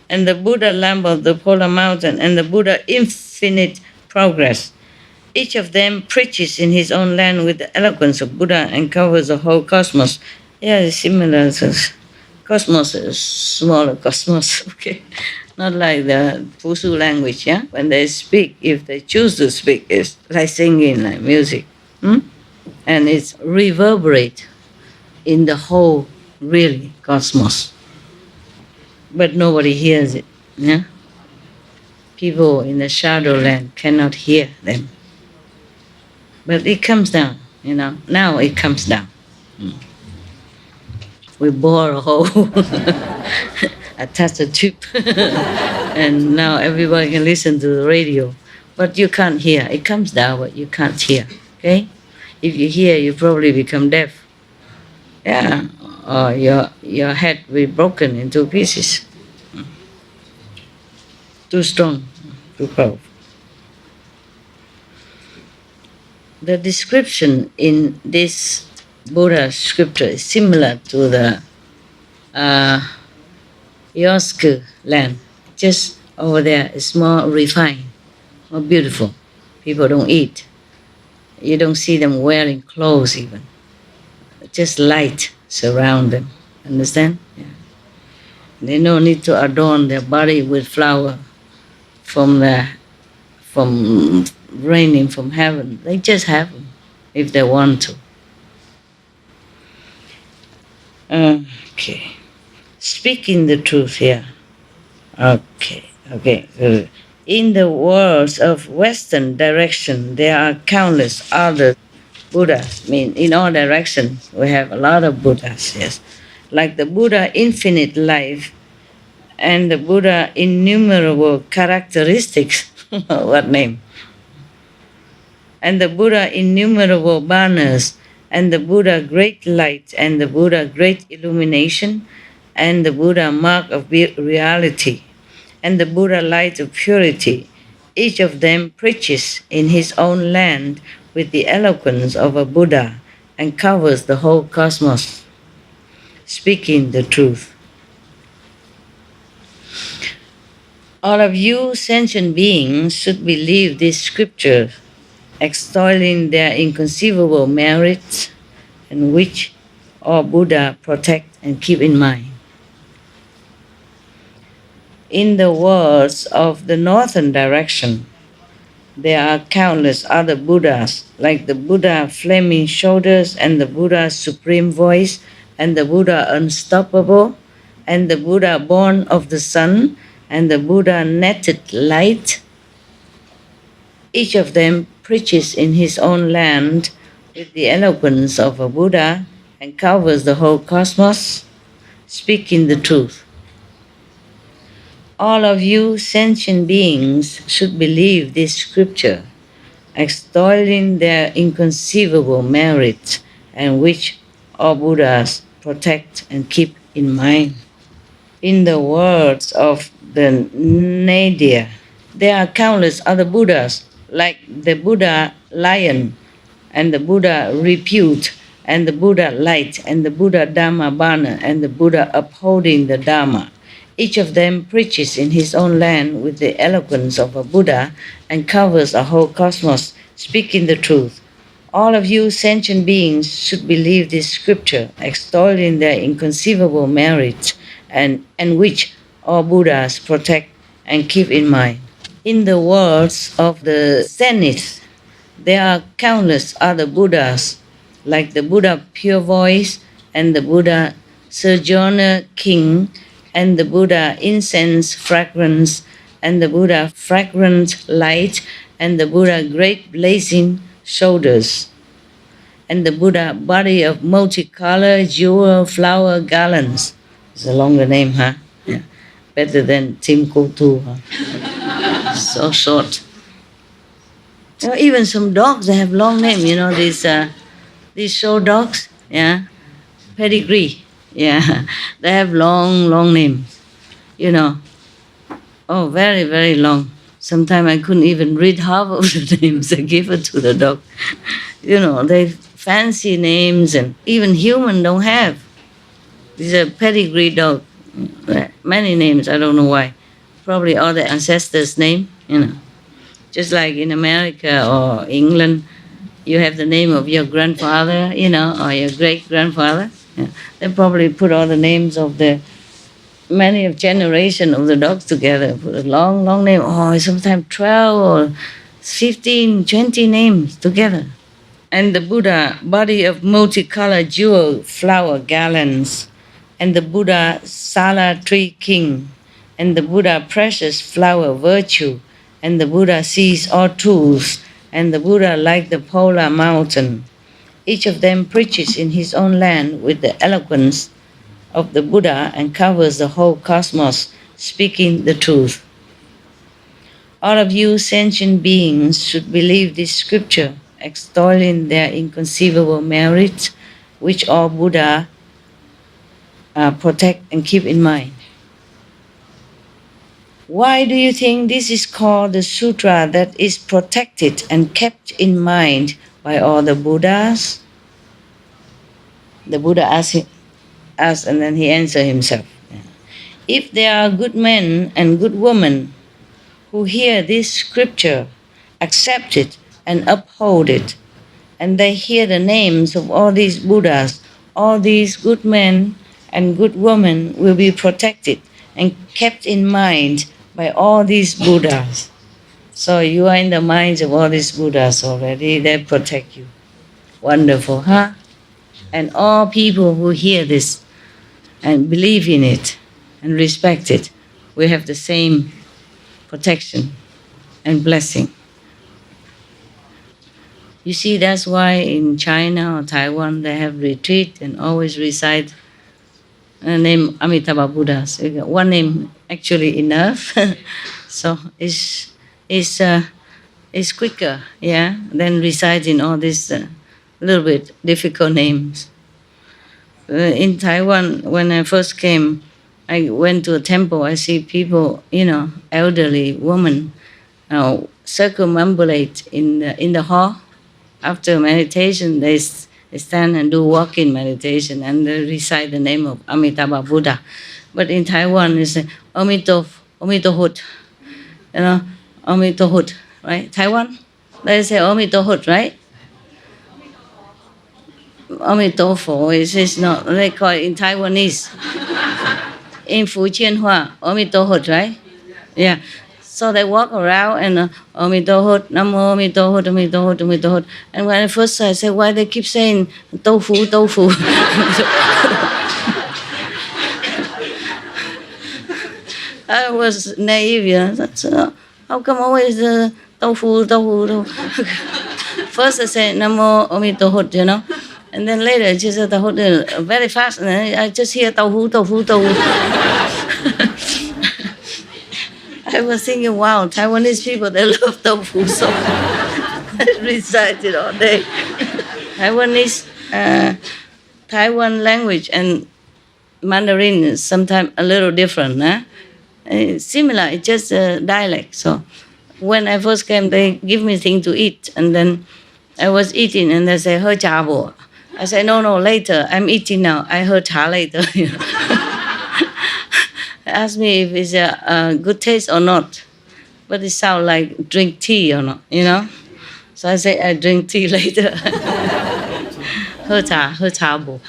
Speaker 1: And the Buddha lamp of the polar mountain and the Buddha infinite progress. Each of them preaches in his own land with the eloquence of Buddha and covers the whole cosmos. Yeah, it's similar to cosmos, is smaller cosmos, okay? Not like the Pusu language, yeah? When they speak, if they choose to speak, it's like singing, like music. And it's reverberate in the whole, really, cosmos. But nobody hears it, yeah? People in the shadow land cannot hear them. But it comes down, now it comes down. We bore a hole, attach a tube, and now everybody can listen to the radio. But you can't hear. It comes down, but you can't hear, okay? If you hear, you probably become deaf. Yeah, or your head will be broken into pieces. Too strong, too powerful. The description in this Buddha scripture is similar to the Yosk land. Just over there, it's more refined, more beautiful. People don't eat. You don't see them wearing clothes even. Just light surround them. Understand? Yeah. They no need to adorn their body with flower from raining from heaven. They just have them if they want to. Okay. Speaking the truth here. Okay. In the worlds of Western direction, there are countless other Buddhas. I mean, in all directions, we have a lot of Buddhas, yes. Like the Buddha infinite life and the Buddha innumerable characteristics. What name? And the Buddha innumerable banners, and the Buddha great light, and the Buddha great illumination, and the Buddha mark of reality, and the Buddha light of purity. Each of them preaches in his own land with the eloquence of a Buddha and covers the whole cosmos, speaking the truth. All of you sentient beings should believe this scripture, extolling their inconceivable merits, and which all Buddha protect and keep in mind. In the worlds of the northern direction, there are countless other Buddhas, like the Buddha flaming shoulders, and the Buddha supreme voice, and the Buddha unstoppable, and the Buddha born of the sun, and the Buddha netted light. Each of them preaches in his own land with the eloquence of a Buddha and covers the whole cosmos, speaking the truth. All of you sentient beings should believe this scripture, extolling their inconceivable merit, and which all Buddhas protect and keep in mind. In the words of the Nadia, there are countless other Buddhas, like the Buddha lion, and the Buddha repute, and the Buddha light, and the Buddha Dhamma banner, and the Buddha upholding the Dhamma. Each of them preaches in his own land with the eloquence of a Buddha and covers a whole cosmos, speaking the truth. All of you sentient beings should believe this scripture, extolling their inconceivable merits, and which all Buddhas protect and keep in mind. In the worlds of the zenith, there are countless other Buddhas, like the Buddha pure voice, and the Buddha sojourner king, and the Buddha incense fragrance, and the Buddha fragrant light, and the Buddha great blazing shoulders, and the Buddha body of multicolor jewel flower garlands. It's a longer name, huh? Yeah. Better than Tim Kotu, huh? So short. You know, even some dogs, they have long names, you know, these show dogs, yeah, pedigree, yeah, they have long names, you know. Oh, very, very long. Sometimes I couldn't even read half of the names I give it to the dog. You know, they fancy names, and even human don't have. These are pedigree dog. Many names, I don't know why. Probably all the ancestors' name, you know. Just like in America or England, you have the name of your grandfather, you know, or your great-grandfather. Yeah. They probably put all the names of the many of generation of the dogs together, put a long name. Oh, sometimes 12 or 15, 20 names together. And the Buddha body of multicolored jewel flower garlands, and the Buddha Sala tree king, and the Buddha precious flower virtue, and the Buddha sees all truths, and the Buddha like the polar mountain. Each of them preaches in his own land with the eloquence of the Buddha and covers the whole cosmos, speaking the truth. All of you sentient beings should believe this scripture, extolling their inconceivable merits, which all Buddha protect and keep in mind. Why do you think this is called the sutra that is protected and kept in mind by all the Buddhas? The Buddha asked, and then he answered himself. If there are good men and good women who hear this scripture, accept it and uphold it, and they hear the names of all these Buddhas, all these good men and good women will be protected and kept in mind by all these Buddhas. So you are in the minds of all these Buddhas already. They protect you. Wonderful, huh? And all people who hear this and believe in it and respect it, we have the same protection and blessing. You see, that's why in China or Taiwan they have retreat and always recite the name Amitabha Buddhas. One name actually enough. So it's quicker, yeah, than reciting all these little bit difficult names. In Taiwan, when I first came, I went to a temple. I see people, elderly women, circumambulate in the hall. After meditation, they stand and do walking meditation and they recite the name of Amitabha Buddha. But in Taiwan, it's Omitohut, Omitohut, right? Taiwan, they say Omitohut, right? Omitofo is not, they call it in Taiwanese. In Fujianhua, Omitohut, right? Yeah. So they walk around and Omitohut, Namo Omitohut, Omitohut, Omitohut. And when I first saw, I said, why they keep saying tofu, tofu? I was naive, how come always tofu, tofu, tofu? First I said Namo Omitohut, and then later she said tofu very fast, and I just hear tofu, tofu, tofu. I was thinking, wow, Taiwanese people, they love tofu, so I recited all day. Taiwanese, Taiwan language and Mandarin is sometimes a little different, similar, it's just a dialect. So when I first came, they give me things to eat, and then I was eating, and they say, "He cha bo." I said, no, later, I'm eating now, I heard cha later. Asked me if it's a good taste or not, but it sounds like drink tea or not, So I say I drink tea later. He cha bo.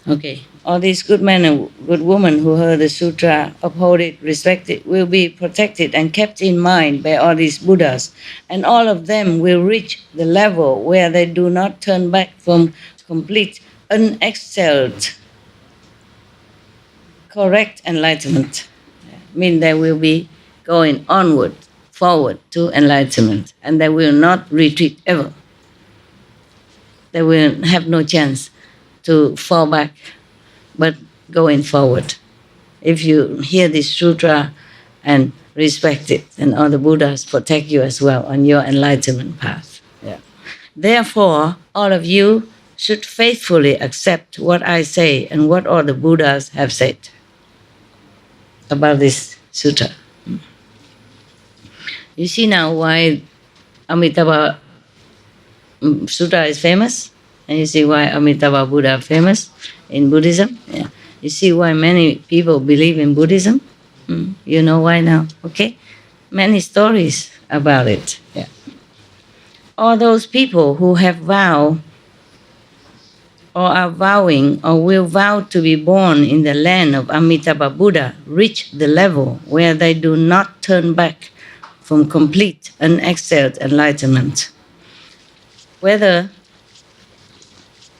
Speaker 1: Okay, all these good men and good women who heard the sutra, uphold it, respect it, will be protected and kept in mind by all these Buddhas, and all of them will reach the level where they do not turn back from complete, unexcelled, correct enlightenment. Mean they will be going onward, forward to enlightenment, and they will not retreat ever. They will have no chance to fall back, but going forward. If you hear this sutra and respect it, then all the Buddhas protect you as well on your enlightenment path. Yeah. Therefore, all of you should faithfully accept what I say and what all the Buddhas have said about this sutra. You see now why Amitabha Sutra is famous? And you see why Amitabha Buddha is famous in Buddhism? Yeah. You see why many people believe in Buddhism? You know why now, okay? Many stories about it. Yeah. All those people who have vowed or are vowing or will vow to be born in the land of Amitabha Buddha reach the level where they do not turn back from complete unexcelled enlightenment. Whether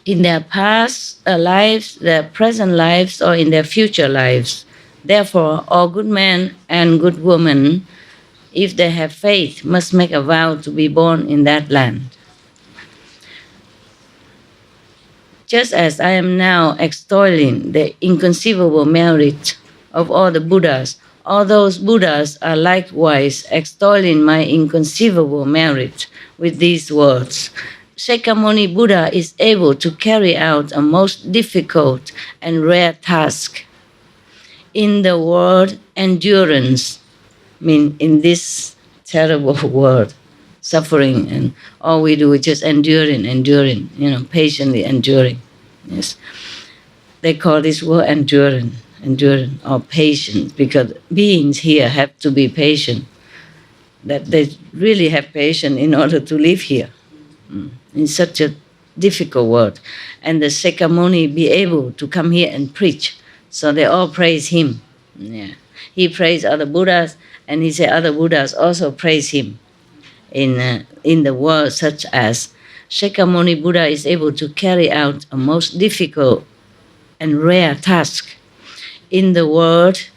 Speaker 1: in their past lives, their present lives, or in their future lives. Therefore, all good men and good women, if they have faith, must make a vow to be born in that land. Just as I am now extolling the inconceivable merit of all the Buddhas, all those Buddhas are likewise extolling my inconceivable merit with these words. Shakyamuni Buddha is able to carry out a most difficult and rare task. In the word endurance, in this terrible world, suffering, and all we do is just enduring, patiently enduring. Yes, they call this word enduring, or patience, because beings here have to be patient. That they really have patience in order to live here. In such a difficult world, and the Shakyamuni be able to come here and preach So they all praise him. Yeah. He praised other Buddhas, and he said other Buddhas also praise him in the world, such as Shakyamuni Buddha is able to carry out a most difficult and rare task in the world,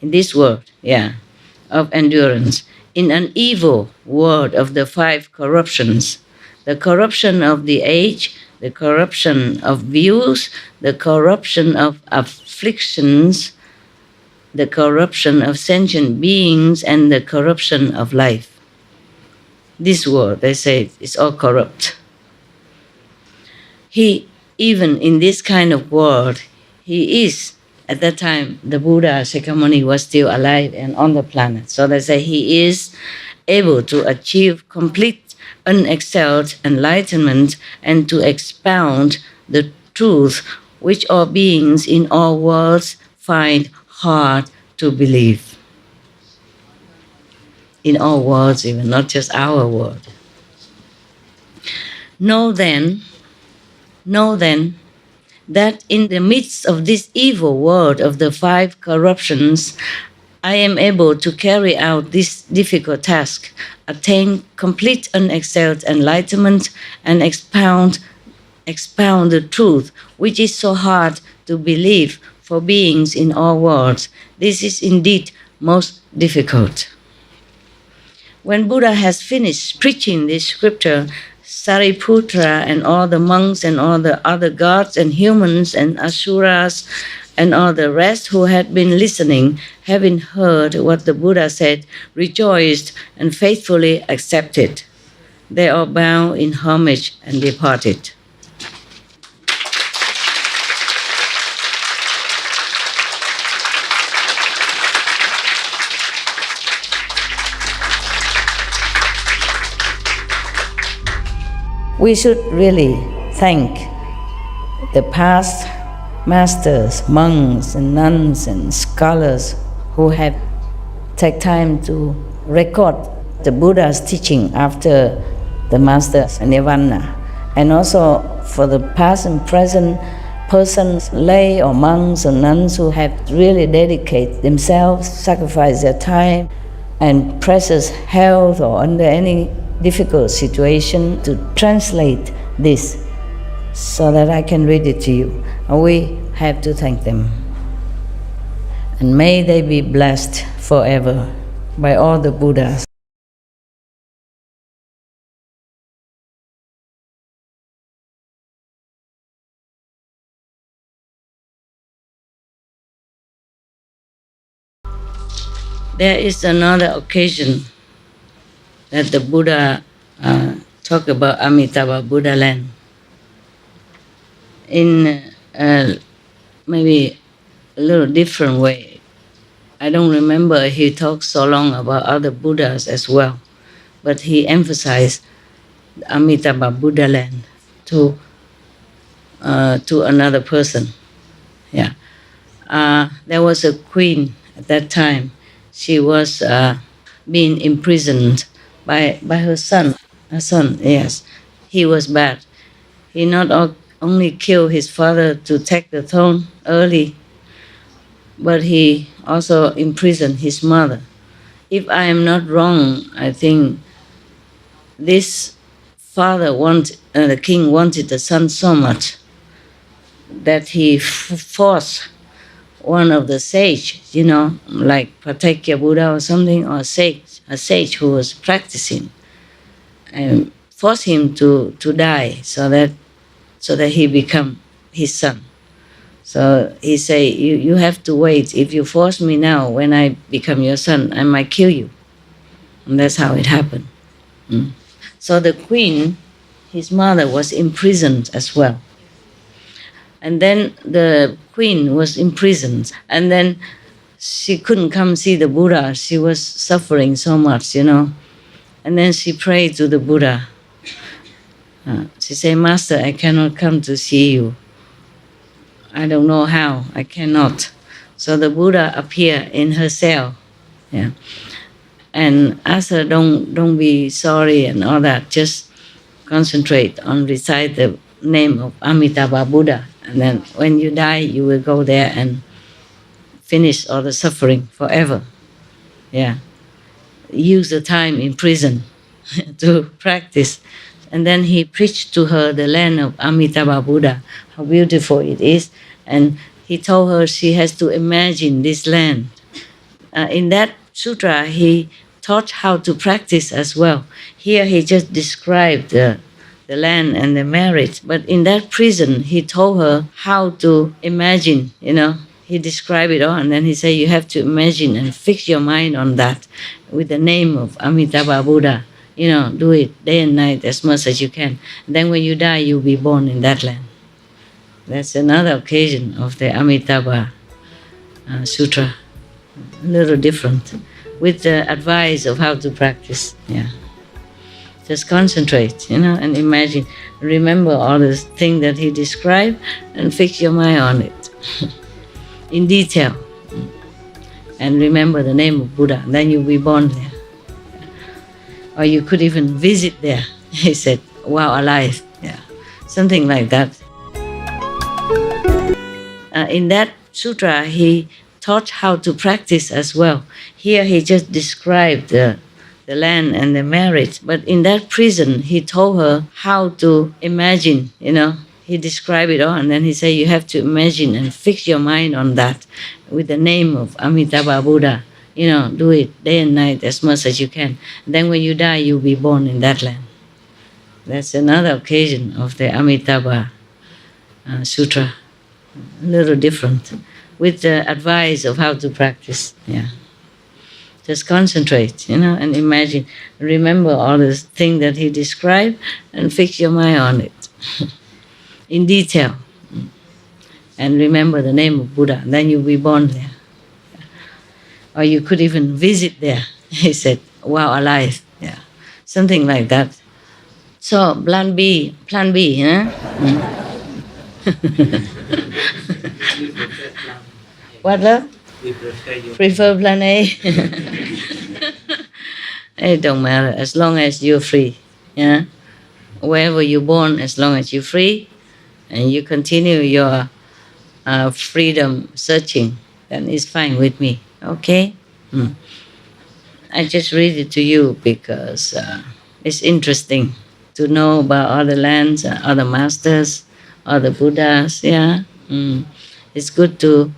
Speaker 1: in this world, of endurance, in an evil world of the 5 corruptions, the corruption of the age, the corruption of views, the corruption of afflictions, the corruption of sentient beings, and the corruption of life. This world, they say, is all corrupt. He, even in this kind of world, he is, at that time, the Buddha Shakyamuni was still alive and on the planet. So they say he is able to achieve complete unexcelled enlightenment and to expound the truth which all beings in all worlds find hard to believe. In all worlds, even, not just our world. Know then that in the midst of this evil world of the 5 corruptions, I am able to carry out this difficult task, attain complete unexcelled enlightenment, and expound the truth, which is so hard to believe for beings in all worlds. This is indeed most difficult. When Buddha has finished preaching this scripture, Sariputra and all the monks and all the other gods and humans and asuras and all the rest who had been listening, having heard what the Buddha said, rejoiced and faithfully accepted. They all bowed in homage and departed. We should really thank the past masters, monks and nuns and scholars who have taken time to record the Buddha's teaching after the master's nirvana. And also for the past and present persons, lay or monks or nuns who have really dedicated themselves, sacrificed their time and precious health or under any difficult situation to translate this so that I can read it to you. And we have to thank them. And may they be blessed forever by all the Buddhas. There is another occasion that the Buddha talked about Amitabha Buddha land. In maybe a little different way. I don't remember he talked so long about other Buddhas as well, but he emphasized Amitabha Buddha land to another person. Yeah, there was a queen at that time. She was being imprisoned by her son. Her son, yes, he was bad. He not only killed his father to take the throne early, but he also imprisoned his mother. If I am not wrong, I think this father the king wanted the son so much that he forced one of the sage, like Patekya Buddha or something, or a sage who was practicing, and forced him to die so that he become his son. So he say, you have to wait. If you force me now, when I become your son, I might kill you. And that's how it happened. So the queen, his mother, was imprisoned as well. And then the queen was imprisoned. And then she couldn't come see the Buddha. She was suffering so much, And then she prayed to the Buddha. She said, Master, I cannot come to see you. I don't know how, I cannot. So the Buddha appeared in her cell, and asked her, don't be sorry and all that, just concentrate on recite the name of Amitabha Buddha. And then when you die, you will go there and finish all the suffering forever. Yeah. Use the time in prison to practice. And then he preached to her the land of Amitabha Buddha, how beautiful it is. And he told her she has to imagine this land. In that sutra, he taught how to practice as well. Here he just described the land and the merit. But in that prison, he told her how to imagine, He described it all, and then he said, you have to imagine and fix your mind on that with the name of Amitabha Buddha. Do it day and night as much as you can. And then when you die, you'll be born in that land. That's another occasion of the Amitabha Sutra. A little different, with the advice of how to practice. Yeah. Just concentrate, and imagine. Remember all the things that he described and fix your mind on it in detail. And remember the name of Buddha, then you'll be born there. Or you could even visit there, he said, while alive. Yeah. Something like that. In that sutra, he taught how to practice as well. Here he just described the land and the merit. But in that prison, he told her how to imagine, He described it all, and then he said, you have to imagine and fix your mind on that with the name of Amitabha Buddha. Do it day and night as much as you can. And then when you die, you'll be born in that land. That's another occasion of the Amitabha Sutra. A little different, with the advice of how to practice. Yeah. Just concentrate, and imagine. Remember all the things that he described and fix your mind on it in detail. And remember the name of Buddha, then you'll be born there. Or you could even visit there, he said, while alive. Yeah. Something like that. So, plan B, huh? What, love?
Speaker 2: We
Speaker 1: prefer plan A. It don't matter, as long as you're free. Yeah? Wherever you're born, as long as you're free, and you continue your freedom searching, then it's fine with me. Okay? I just read it to you because it's interesting to know about other lands, other masters, other Buddhas. Yeah? It's good to,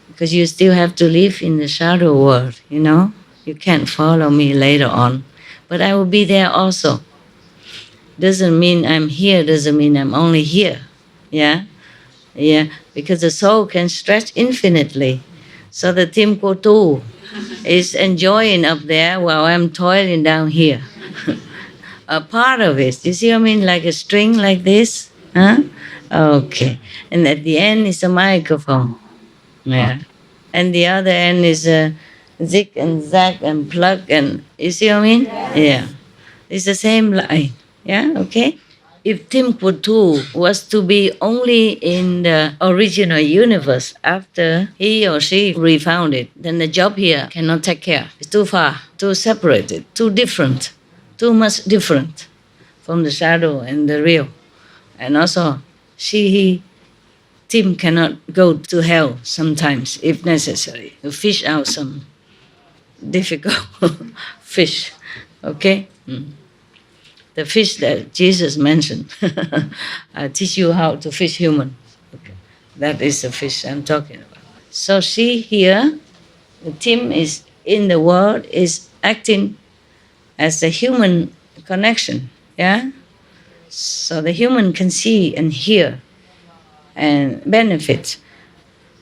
Speaker 1: because you still have to live in the shadow world, You can't follow me later on. But I will be there also. Doesn't mean I'm here, doesn't mean I'm only here. Yeah? Yeah, because the soul can stretch infinitely. So the Tim Kotu is enjoying up there while I'm toiling down here. A part of it, you see what I mean? Like a string like this? Huh? Okay. And at the end is a microphone. Yeah. And the other end is a zig and zag and plug, and you see what I mean? Yeah. It's the same line. Yeah, okay? If Timbuktu was to be only in the original universe after he or she refound it, then the job here cannot take care. It's too far, too separated, too different, too much different from the shadow and the real. And also, Tim cannot go to hell sometimes, if necessary, to fish out some difficult fish, okay? The fish that Jesus mentioned. I teach you how to fish human. Okay. That is the fish I'm talking about. So she here, the Tim is in the world, is acting as a human connection, yeah? So the human can see and hear and benefit.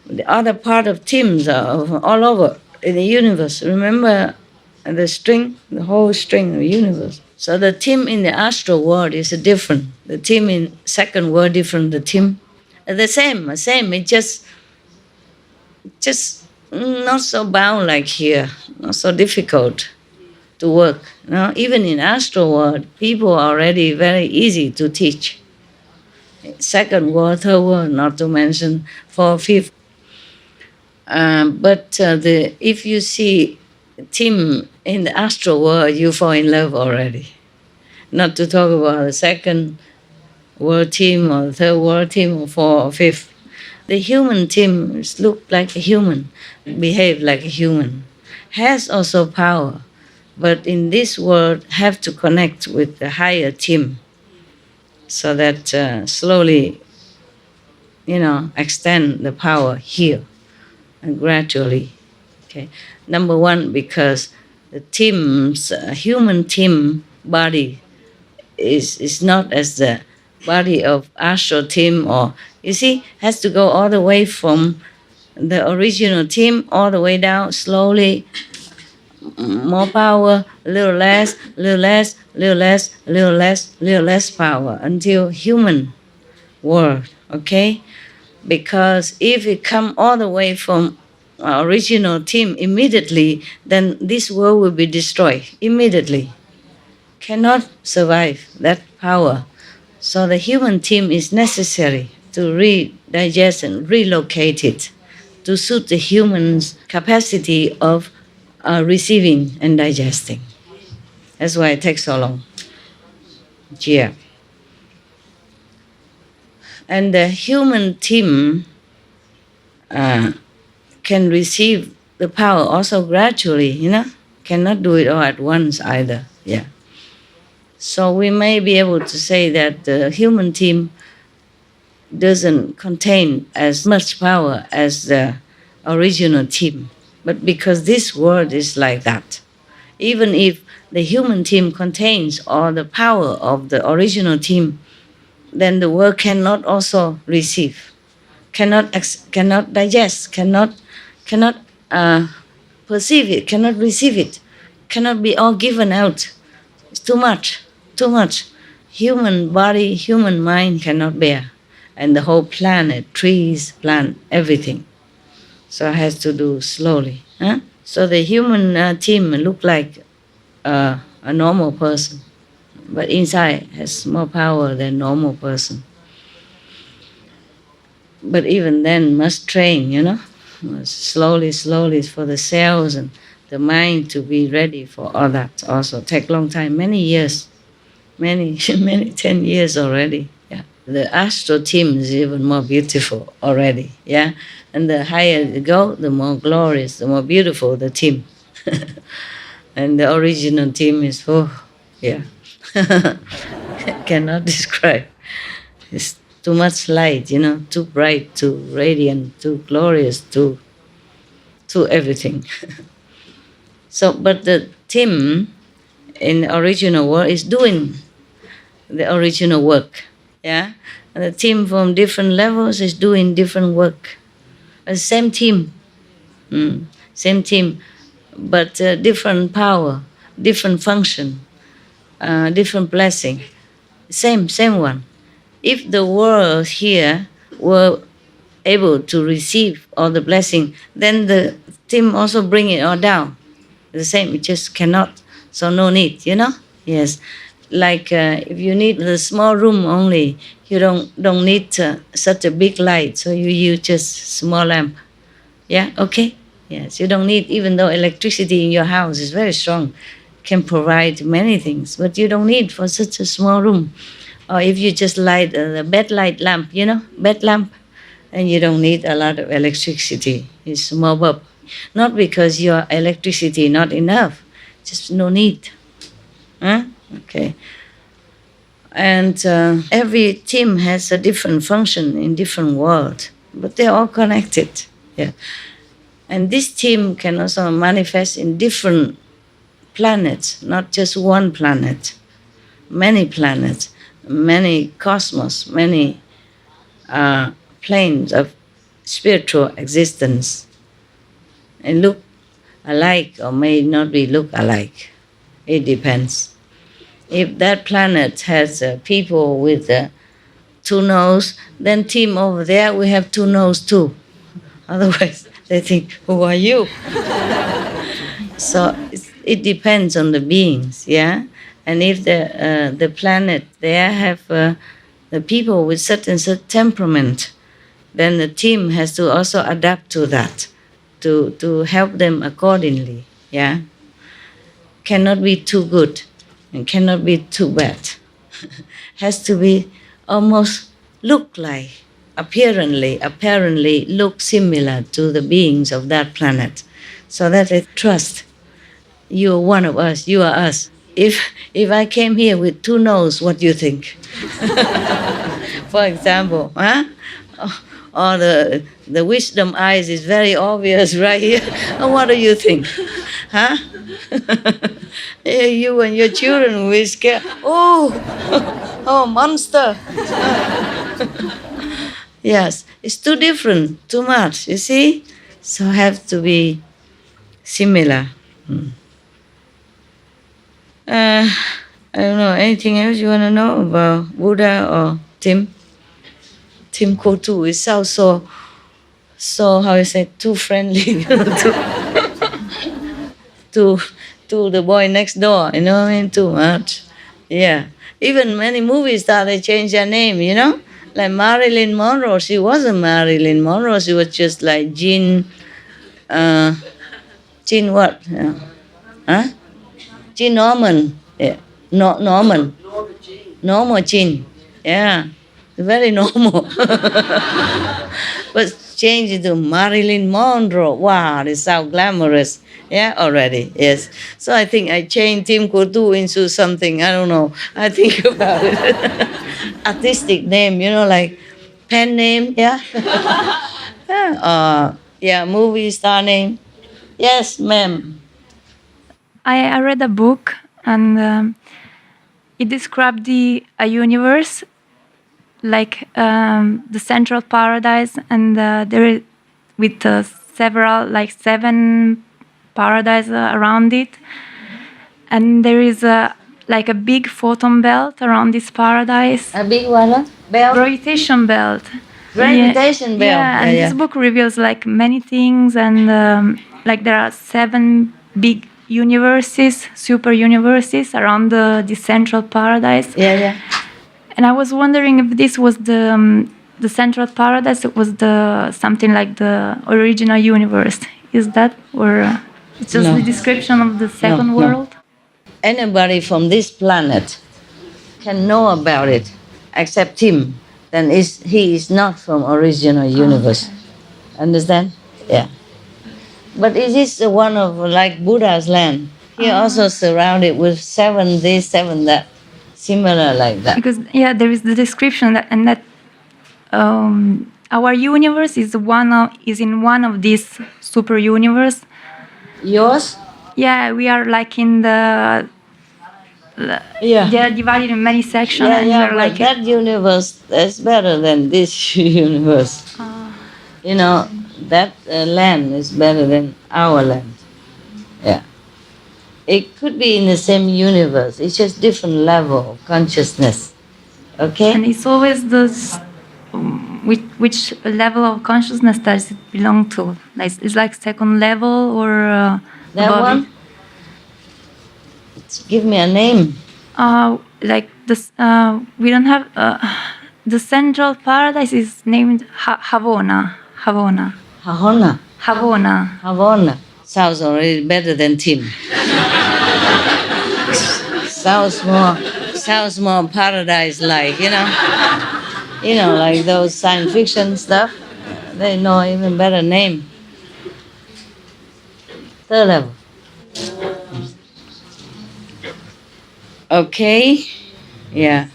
Speaker 1: The other part of Tims are all over in the universe. Remember the string, the whole string of the universe. So the Tim in the astral world is different. The Tim in second world different. The Tim, the same. It's just not so bound like here. Not so difficult to work. Even in astral world, people are already very easy to teach. Second world, third world, not to mention fourth, fifth. But if you see Tim in the astral world, you fall in love already. Not to talk about the second world Tim or the third world Tim or fourth or fifth. The human Tim looks like a human. behave like a human, has also power, but in this world have to connect with the higher team so that slowly, extend the power here and gradually. Okay. Number one, because the team's human team body is not as the body of astral team, or has to go all the way from the original team all the way down slowly, more power, a little less, little less, little less, little less, little less power until human world. Okay, because if it come all the way from original team immediately, then this world will be destroyed immediately. Cannot survive that power. So the human team is necessary to redigest and relocate it to suit the human's capacity of receiving and digesting. That's why it takes so long. Yeah. And the human team can receive the power also gradually, cannot do it all at once either. Yeah. So we may be able to say that the human team doesn't contain as much power as the original team. But because this world is like that, even if the human team contains all the power of the original team, then the world cannot also receive, cannot digest, cannot perceive it, cannot receive it, cannot be all given out. It's too much. Human body, human mind cannot bear. And the whole planet, trees, plant, everything. So it has to do slowly. So the human team look like a normal person, but inside has more power than normal person. But even then must train, slowly for the cells and the mind to be ready for all that. Also take long time, many years, many 10 years already. Yeah, the astral team is even more beautiful already. Yeah, and the higher you go, the more glorious, the more beautiful the team. And the original team is cannot describe. It's too much light, too bright, too radiant, too glorious, too everything. So, but the team in the original world is doing the original work, yeah? And the team from different levels is doing different work. Same team, but different power, different function, different blessing, same one. If the world here were able to receive all the blessing, then the team also bring it all down. The same, it just cannot, so no need, Yes, like if you need the small room only, you don't need such a big light, so you use just small lamp. Yeah, okay. Yes, you don't need, even though electricity in your house is very strong, can provide many things, but you don't need for such a small room. Or if you just light the bed light lamp, bed lamp, and you don't need a lot of electricity. It's small bulb. Not because your electricity not enough, just no need. Okay. And every team has a different function in different world, but they're all connected. Yeah. And this team can also manifest in different planets, not just one planet, many planets, many cosmos, many planes of spiritual existence. And look alike or may not be look alike. It depends. If that planet has people with two noses, then team over there we have two noses too. Otherwise, they think, who are you? So it depends on the beings, yeah? And if the planet there have the people with certain temperament, then the team has to also adapt to that, to help them accordingly, yeah? Cannot be too good and cannot be too bad. Has to be almost look like apparently look similar to the beings of that planet. So that I trust. You are one of us, you are us. If I came here with two noses, what do you think? For example, huh? Or the wisdom eyes is very obvious right here. What do you think? Huh? You and your children will be scared. Oh, monster. Yes, it's too different, too much, you see? So have to be similar. I don't know, anything else you want to know about Buddha or Tim? Tim Kotu, it sounds so how you say, too friendly to the boy next door, you know what I mean? Too much. Yeah. Even many movie stars, they change their name, you know? Like Marilyn Monroe, she wasn't Marilyn Monroe, she was just like Jean what? Huh? Jean Norman. Yeah. Norman. Normal Jean. Yeah. Very normal. But change it to Marilyn Monroe. Wow, it sounds glamorous. Yeah, already. Yes. So I think I changed Tim Kotu into something, I don't know. I think about it. Artistic name, you know, like pen name, yeah? Yeah, movie star name. Yes, ma'am.
Speaker 8: I read a book and it described a universe like the central paradise, and there is with several, like 7 paradise around it, and there is like a big photon belt around this paradise.
Speaker 1: A big what? Belt?
Speaker 8: Gravitation belt.
Speaker 1: Gravitation belt.
Speaker 8: Yeah, and this book reveals like many things, and like there are 7 big universes, super universes around the central paradise.
Speaker 1: Yeah.
Speaker 8: And I was wondering if this was the central paradise, it was something like the original universe. Is that, or it's just the description of the second world?
Speaker 1: No. Anybody from this planet can know about it, except him. Then he is not from original universe. Understand? Yeah. But it is one of like Buddha's land. He also surrounded with 7 this, 7 that. Similar like that.
Speaker 8: Because there is the description that our universe is in one of these super universe.
Speaker 1: Yours?
Speaker 8: Yeah, we are like in the. Yeah. They are divided in many sections.
Speaker 1: Yeah, like that universe is better than this universe. You know, that land is better than our land. Yeah. It could be in the same universe. It's just different level of consciousness. Okay?
Speaker 8: And it's always which level of consciousness does it belong to? Like, it's like second level or
Speaker 1: that one? Give me a name.
Speaker 8: Like this, we don't have the central paradise is named Havona.
Speaker 1: Sounds already better than Tim. Sounds more paradise-like, you know, like those science fiction stuff. They know even better name. 3rd level. Okay, yeah.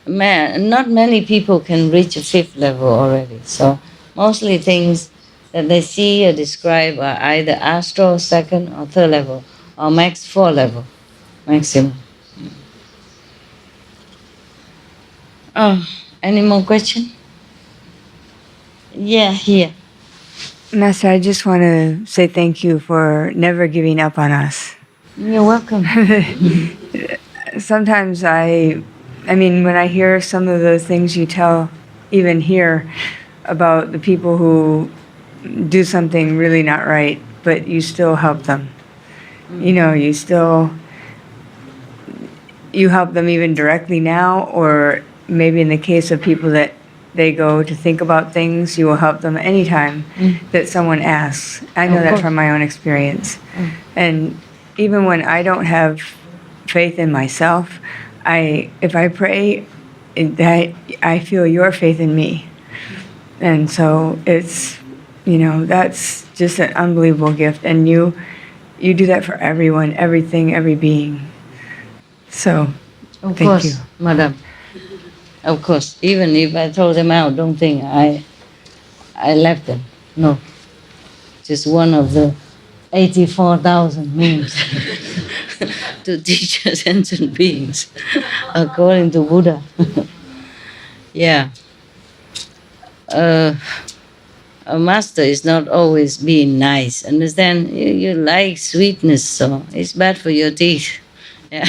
Speaker 1: Man, not many people can reach a 5th level already. So mostly things that they see or describe are either astral 2nd or 3rd level, or max 4th level, maximum. Oh, any more question? Yeah, here.
Speaker 9: Master, I just want to say thank you for never giving up on us.
Speaker 1: You're welcome.
Speaker 9: Sometimes I mean, when I hear some of the things you tell, even here, about the people who do something really not right, but you still help them. You know, you help them even directly now, or maybe in the case of people that they go to think about things, you will help them anytime that someone asks. I know that from my own experience. And even when I don't have faith in myself, if I pray, I feel your faith in me. And so it's, that's just an unbelievable gift. And you do that for everyone, everything, every being. So,
Speaker 1: Of
Speaker 9: thank
Speaker 1: course,
Speaker 9: you.
Speaker 1: Madam. Of course. Even if I throw them out, don't think I left them. No. Just one of the 84,000 means to teach sentient beings, according to Buddha. Yeah. A master is not always being nice. Understand? You like sweetness, so it's bad for your teeth. Yeah.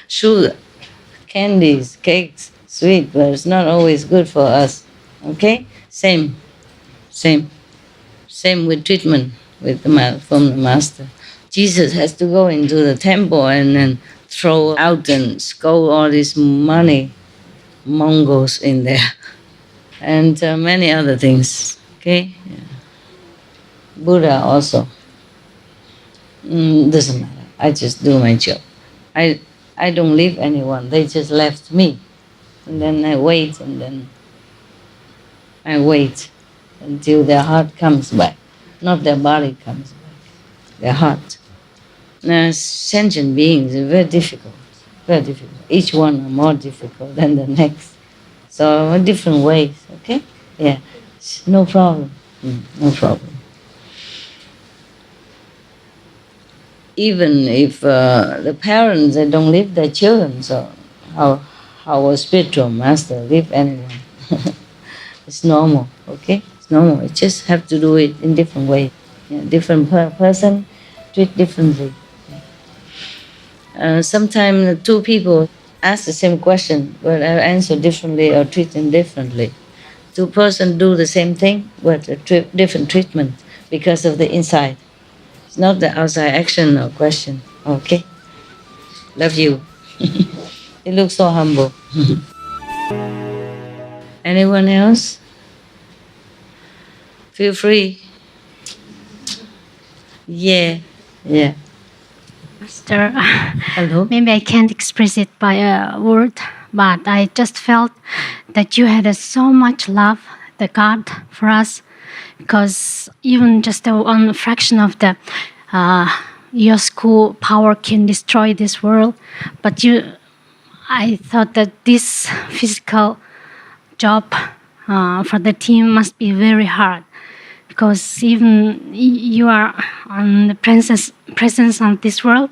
Speaker 1: Sugar, candies, cakes, sweet, but it's not always good for us. Okay? Same with treatment from the master. Jesus has to go into the temple and then throw out and scold all these money Mongols in there, and many other things. Okay, yeah. Buddha also. Doesn't matter. I just do my job. I don't leave anyone. They just left me, and then I wait, until their heart comes back, not their body comes back, their heart. Now, sentient beings are very difficult, very difficult. Each one are more difficult than the next. So in different ways, okay? Yeah, no problem, no problem. Even if the parents they don't leave their children, so how a spiritual master leave anyone? It's normal, okay? It's normal. You just have to do it in different ways. Yeah, different person treat differently. Sometimes two people ask the same question, but answer differently or treat them differently. Two persons do the same thing, but different treatment because of the inside. It's not the outside action or question. Okay? Love you. You look so humble. Anyone else? Feel free. Yeah.
Speaker 10: Master,
Speaker 1: Hello?
Speaker 10: maybe I can't express it by a word, but I just felt that you had so much love, the God, for us, because even just one fraction of the your school power can destroy this world. But I thought that this physical job for the team must be very hard, because even you are on the presence of this world,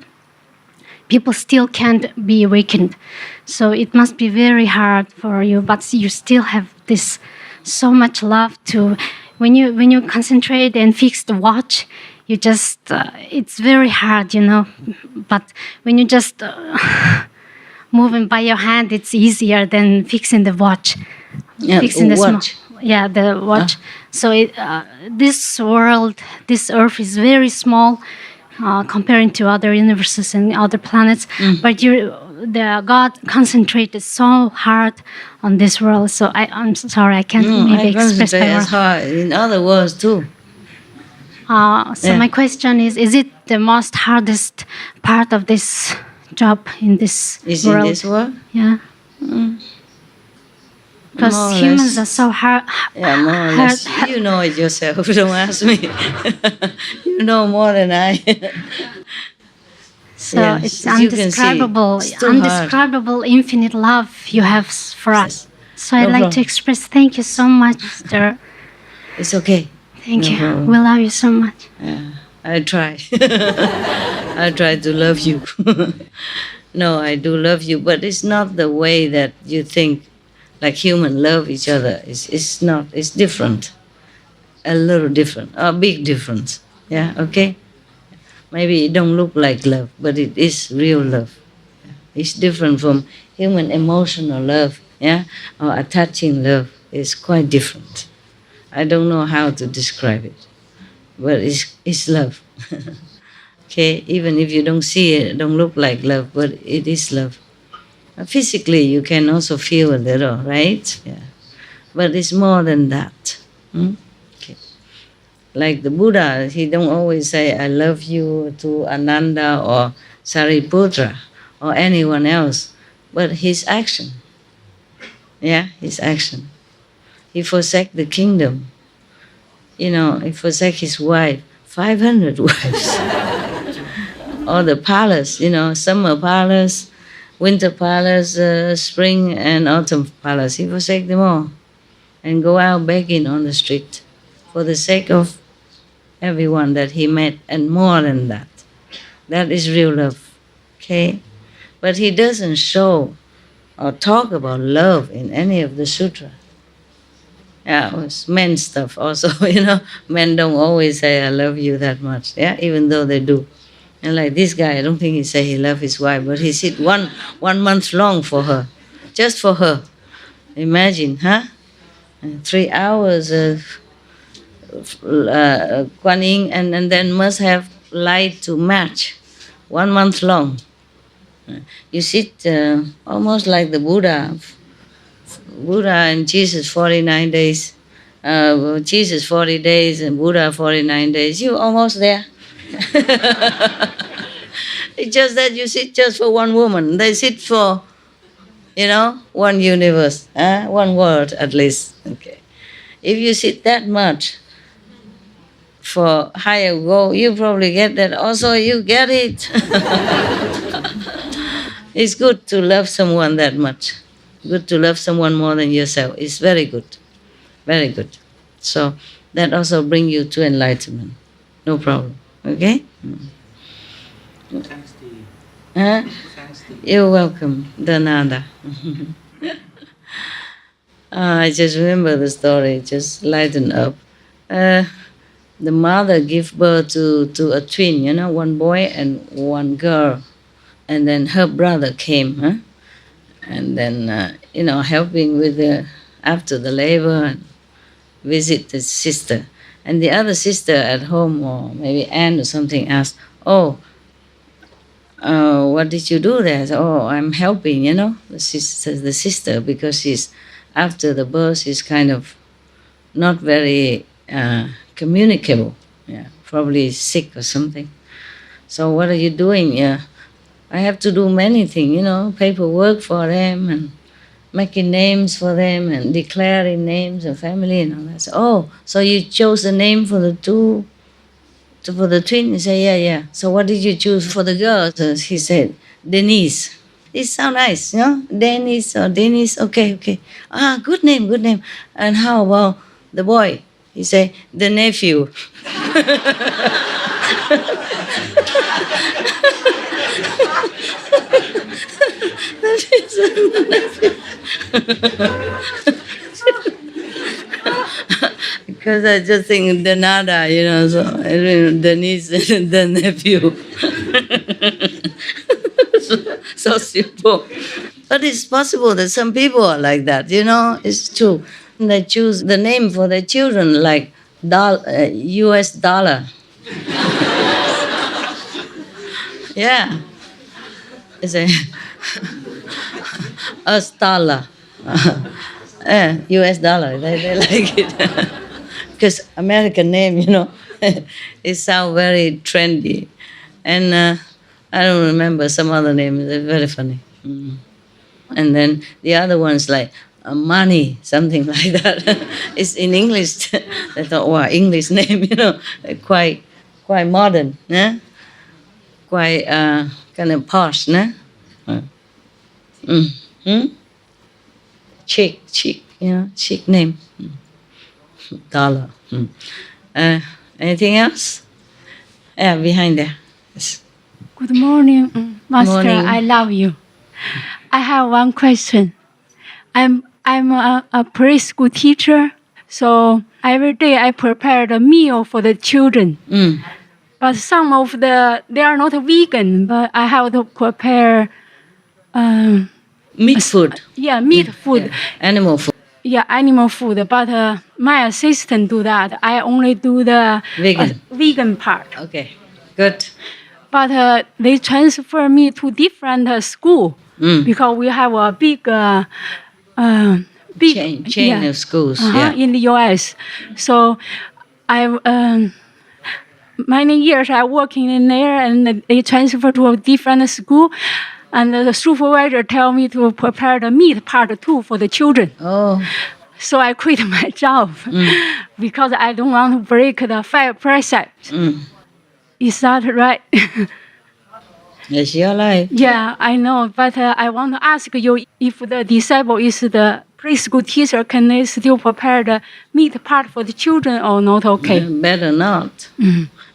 Speaker 10: people still can't be awakened. So it must be very hard for you, but you still have this so much love to, when you concentrate and fix the watch, you just, it's very hard, but when you just moving by your hand, it's easier than fixing the watch.
Speaker 1: Yeah,
Speaker 10: fixing the
Speaker 1: watch.
Speaker 10: the watch. So this world, this earth is very small comparing to other universes and other planets. But the God concentrated so hard on this world. So I'm sorry, I can't maybe express
Speaker 1: I
Speaker 10: my
Speaker 1: as
Speaker 10: word.
Speaker 1: hard in other words too.
Speaker 10: My question is it the most hardest part of this job in this world?
Speaker 1: In this world?
Speaker 10: Yeah. Because
Speaker 1: More or
Speaker 10: humans
Speaker 1: less.
Speaker 10: are so hard.
Speaker 1: Yeah, more or less. You know it yourself. Don't ask me. You know more than I.
Speaker 10: So
Speaker 1: Yes,
Speaker 10: it's
Speaker 1: as you can see,
Speaker 10: undescribable,
Speaker 1: it's too hard.
Speaker 10: undescribable infinite love you have for us. So I'd
Speaker 1: No
Speaker 10: like
Speaker 1: problem.
Speaker 10: to express thank you so much, Sister.
Speaker 1: It's okay.
Speaker 10: Thank
Speaker 1: No
Speaker 10: you.
Speaker 1: problem.
Speaker 10: We love you so much.
Speaker 1: Yeah, I try. I try to love you. No, I do love you, but it's not the way that you think. Like humans love each other. It's not. It's different. A little different. A big difference. Yeah. Okay. Maybe it don't look like love, but it is real love. It's different from human emotional love. Yeah. Or attaching love. It's quite different. I don't know how to describe it, but it's love. Okay. Even if you don't see it, it don't look like love, but it is love. Physically, you can also feel a little, right? Yeah. But it's more than that. Okay. Like the Buddha, he don't always say, I love you to Ananda or Sariputra or anyone else, but his action. Yeah, his action. he forsake the kingdom. You know, he forsake his wife, 500 wives. Or the palace, you know, summer palace, winter palace, spring and autumn palace. He forsake them all and go out begging on the street for the sake of everyone that he met, and more than that. That is real love, okay? But he doesn't show or talk about love in any of the sutra. Yeah, it was men stuff also, you know. Men don't always say, I love you that much, yeah, even though they do. And like this guy, I don't think he say he love his wife, but he sit one month long for her, just for her. Imagine, huh? 3 hours of Kuan Yin, and then must have light to match, 1 month long. You sit almost like the Buddha and Jesus 49 days, Jesus 40 days and Buddha 49 days. You almost there. It's just that you sit just for one woman. They sit for, you know, one universe, one world at least. Okay. If you sit that much for higher goal, you probably get that. Also, you get it. It's good to love someone that much. Good to love someone more than yourself. It's very good. Very good. So that also brings you to enlightenment. No problem. Okay?
Speaker 2: Thanks to you.
Speaker 1: You're welcome, Dhanada. I just remember the story, just lighten up. The mother gave birth to a twin, you know, one boy and one girl. And then her brother came, and then, you know, helping with after the labor and visit the sister. And the other sister at home, or maybe Anne or something, asked, what did you do there? So, I'm helping, you know, the sister, because she's, after the birth, she's kind of not very communicable, probably sick or something. So what are you doing? I have to do many things, you know, paperwork for them and making names for them and declaring names of family and all that. So, so you chose the name for the for the twin? He said, yeah. So what did you choose for the girl? So he said, Denise. It sounds nice, you know? Dennis or Denise, okay. Good name. And how about the boy? He said, the nephew. Because I just think the nada, you know, so the niece and the nephew. so simple. But it's possible that some people are like that, you know, it's true. They choose the name for their children like US dollar. Yeah. It's a US dollar. US dollar, they like it. Because American name, you know, it sounds very trendy. And I don't remember some other names, they're very funny. And then the other one's like money, something like that. It's in English. I thought, wow, English name, you know, quite modern, quite kind of posh, Chic, you know, chic name. Dollar. Anything else? Yeah, behind there. Yes.
Speaker 11: Good morning, Master.
Speaker 1: Morning.
Speaker 11: I love you. I have one question. I'm a preschool teacher, so every day I prepare the meal for the children. But some of they are not vegan, but I have to prepare
Speaker 1: meat food.
Speaker 11: Yeah, meat food.
Speaker 1: Yeah. Animal food.
Speaker 11: Yeah, animal food. But my assistant do that. I only do the vegan part.
Speaker 1: Okay, good.
Speaker 11: But they transfer me to different school because we have a big
Speaker 1: chain of schools
Speaker 11: in the U.S. So many years I working in there, and they transfer to a different school. And the supervisor tell me to prepare the meat part too for the children. So I quit my job because I don't want to break the 5 precepts. Is that right?
Speaker 1: It's your life.
Speaker 11: Yeah, I know. But I want to ask you, if the disciple is the preschool teacher, can they still prepare the meat part for the children or not okay?
Speaker 1: Better not.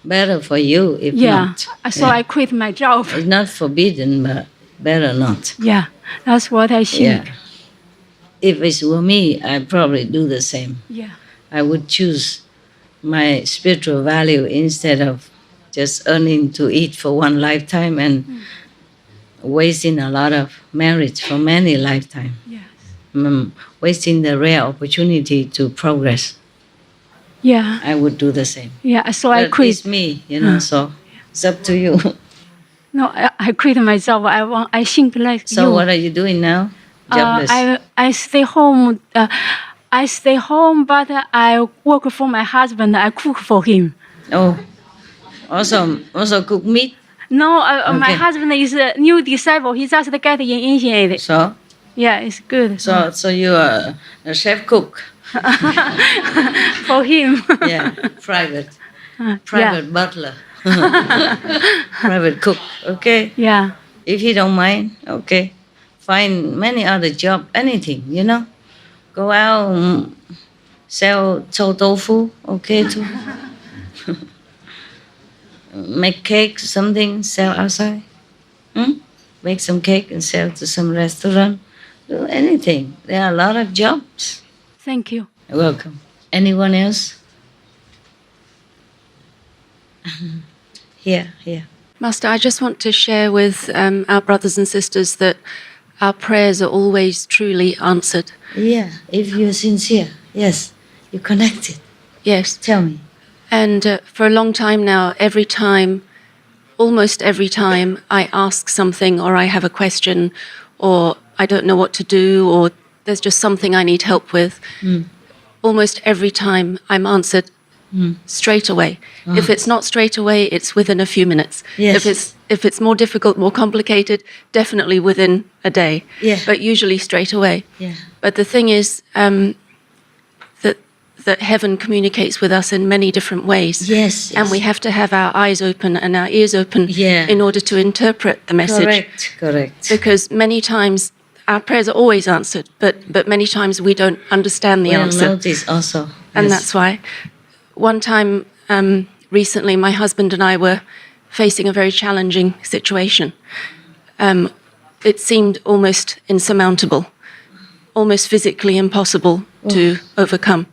Speaker 1: Better for you if not.
Speaker 11: So I quit my job.
Speaker 1: It's not forbidden, but better not.
Speaker 11: Yeah, that's what I think.
Speaker 1: Yeah. If it were me, I'd probably do the same.
Speaker 11: Yeah.
Speaker 1: I would choose my spiritual value instead of just earning to eat for one lifetime and wasting a lot of marriage for many lifetimes.
Speaker 11: Yes.
Speaker 1: Wasting the rare opportunity to progress.
Speaker 11: Yeah.
Speaker 1: I would do the same.
Speaker 11: Yeah, so I
Speaker 1: But
Speaker 11: quit.
Speaker 1: it's me, so it's up to you.
Speaker 11: No, I quit my job. I think like
Speaker 1: So
Speaker 11: you.
Speaker 1: what are you doing now? Jobless?
Speaker 11: I stay home. I stay home, but I work for my husband. I cook for him.
Speaker 1: Oh, also cook meat?
Speaker 11: No, my
Speaker 1: Okay.
Speaker 11: husband is a new disciple. He just get initiated.
Speaker 1: So?
Speaker 11: Yeah, it's good.
Speaker 1: So you are a chef cook?
Speaker 11: For him.
Speaker 1: Yeah, private
Speaker 11: Yeah.
Speaker 1: butler. Private cook, okay?
Speaker 11: Yeah.
Speaker 1: If you don't mind, okay. Find many other job, anything, Go out, sell chou tofu, okay too. Make cake, something, sell outside. Make some cake and sell to some restaurant. Do anything. There are a lot of jobs.
Speaker 11: Thank you.
Speaker 1: You're welcome. Anyone else? Here.
Speaker 12: Master, I just want to share with our brothers and sisters that our prayers are always truly answered.
Speaker 1: Yeah, if you're sincere. Yes, you're connected.
Speaker 12: Yes.
Speaker 1: Tell me.
Speaker 12: And for a long time now, almost every time I ask something or I have a question or I don't know what to do or there's just something I need help with, almost every time I'm answered straight away. If it's not straight away, it's within a few minutes.
Speaker 1: Yes.
Speaker 12: If it's more difficult, more complicated, definitely within a day.
Speaker 1: Yeah.
Speaker 12: But usually straight away.
Speaker 1: Yeah.
Speaker 12: But the thing is that heaven communicates with us in many different ways.
Speaker 1: Yes.
Speaker 12: And we have to have our eyes open and our ears open in order to interpret the message.
Speaker 1: Correct.
Speaker 12: Because many times our prayers are always answered, but many times we don't understand the answer.
Speaker 1: Notice also.
Speaker 12: And
Speaker 1: Yes.
Speaker 12: that's why. One time recently, my husband and I were facing a very challenging situation. It seemed almost insurmountable, almost physically impossible to overcome.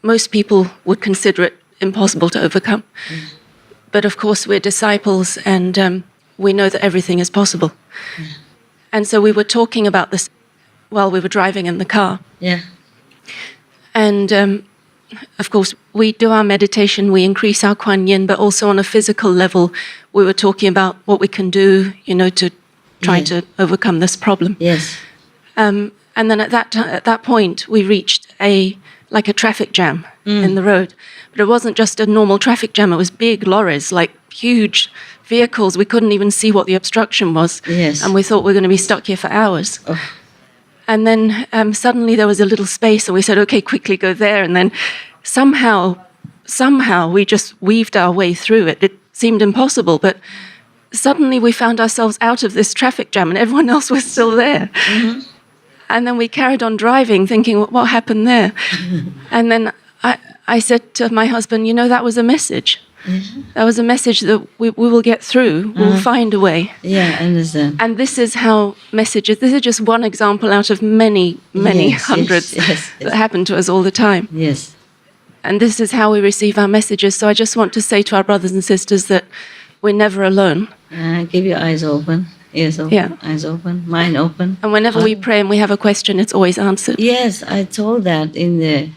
Speaker 12: Most people would consider it impossible to overcome. But of course, we're disciples and we know that everything is possible. And so we were talking about this while we were driving in the car.
Speaker 1: Yeah.
Speaker 12: And of course, we do our meditation, we increase our Kuan Yin, but also on a physical level, we were talking about what we can do, to try to overcome this problem.
Speaker 1: Yes.
Speaker 12: And then at that point, we reached a traffic jam in the road. But it wasn't just a normal traffic jam, it was big lorries, like huge vehicles. We couldn't even see what the obstruction was.
Speaker 1: Yes.
Speaker 12: And we thought we were going to be stuck here for hours.
Speaker 1: Oh.
Speaker 12: And then suddenly there was a little space and we said, okay, quickly go there. And then somehow we just weaved our way through it. It seemed impossible, but suddenly we found ourselves out of this traffic jam and everyone else was still there. And then we carried on driving thinking, what happened there? And then I said to my husband, that was a message. That was a message that we will get through. We'll find a way.
Speaker 1: Yeah, I understand.
Speaker 12: And this is how messages, this is just one example out of many hundreds that happen to us all the time.
Speaker 1: Yes.
Speaker 12: And this is how we receive our messages. So I just want to say to our brothers and sisters that we're never alone.
Speaker 1: Keep your eyes open, ears open, eyes open, mind open.
Speaker 12: And whenever we pray and we have a question, it's always answered.
Speaker 1: Yes, I told that in the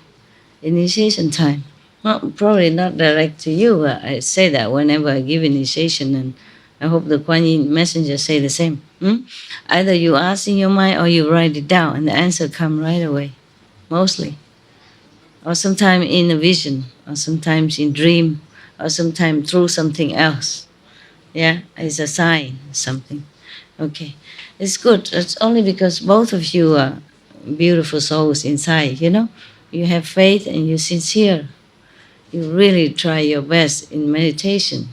Speaker 1: initiation time. Well, probably not direct to you, but I say that whenever I give initiation, and I hope the Kuan Yin messenger say the same. Either you ask in your mind or you write it down, and the answer come right away, mostly. Or sometimes in a vision, or sometimes in dream, or sometimes through something else. Yeah, it's a sign, something. Okay, it's good. It's only because both of you are beautiful souls inside, you know. You have faith and you're sincere. You really try your best in meditation.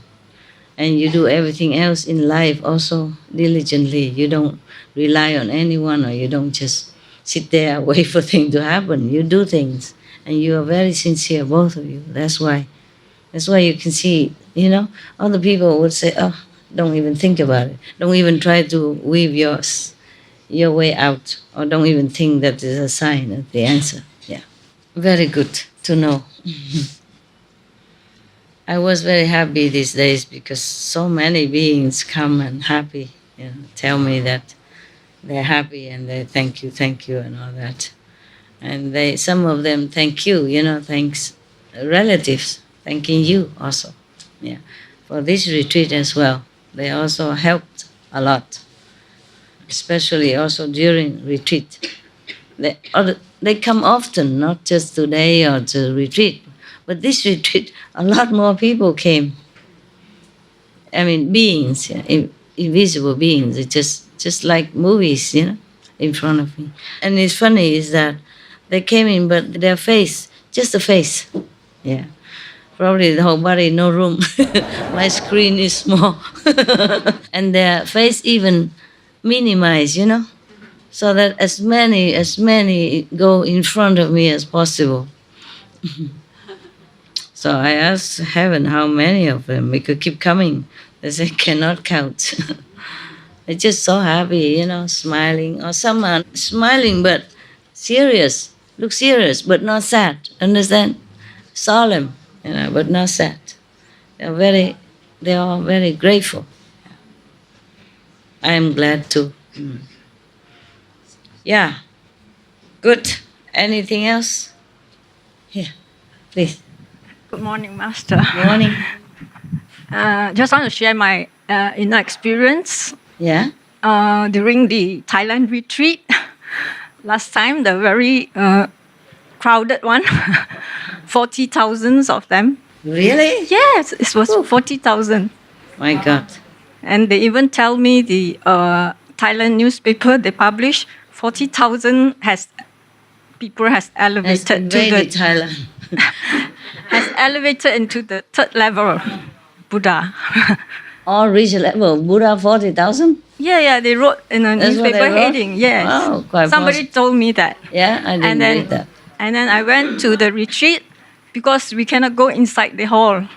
Speaker 1: And you do everything else in life also diligently. You don't rely on anyone, or you don't just sit there and wait for things to happen. You do things. And you are very sincere, both of you. That's why you can see, you know, other people would say, oh, don't even think about it. Don't even try to weave your way out, or don't even think that is a sign of the answer. Yeah, very good to know. I was very happy these days because so many beings come and happy, you know, tell me that they're happy and they thank you, and all that. And some of them thank you, you know, thanks relatives, thanking you also. Yeah, for this retreat as well. They also helped a lot, especially also during retreat. They come often, not just today or to retreat, but this retreat, a lot more people came. I mean, beings, invisible beings. It's just like movies, you know, in front of me. And it's funny is that they came in, but their face, just the face. Yeah. Probably the whole body, no room. My screen is small. And their face even minimized, you know, so that as many go in front of me as possible. So I asked heaven how many of them, we could keep coming. They said, cannot count. They're just so happy, you know, smiling. Or some are smiling but serious, look serious but not sad, understand? Solemn, you know, but not sad. They're all very grateful. I am glad too. Yeah, good. Anything else? Here, please.
Speaker 13: Good morning, Master.
Speaker 1: Good morning.
Speaker 13: Just want to share my inner experience.
Speaker 1: Yeah.
Speaker 13: During the Thailand retreat, last time, the very crowded one, 40,000 of them.
Speaker 1: Really?
Speaker 13: Yes, it was 40,000.
Speaker 1: My God.
Speaker 13: And they even tell me the Thailand newspaper they publish 40,000 people has elevated to the
Speaker 1: Thailand.
Speaker 13: has elevated into the third level, Buddha.
Speaker 1: All reach level Buddha 40,000?
Speaker 13: Yeah, they wrote in a newspaper heading. Yes.
Speaker 1: Wow, quite
Speaker 13: Somebody told me that.
Speaker 1: Yeah, I didn't read that.
Speaker 13: And then I went to the retreat because we cannot go inside the hall.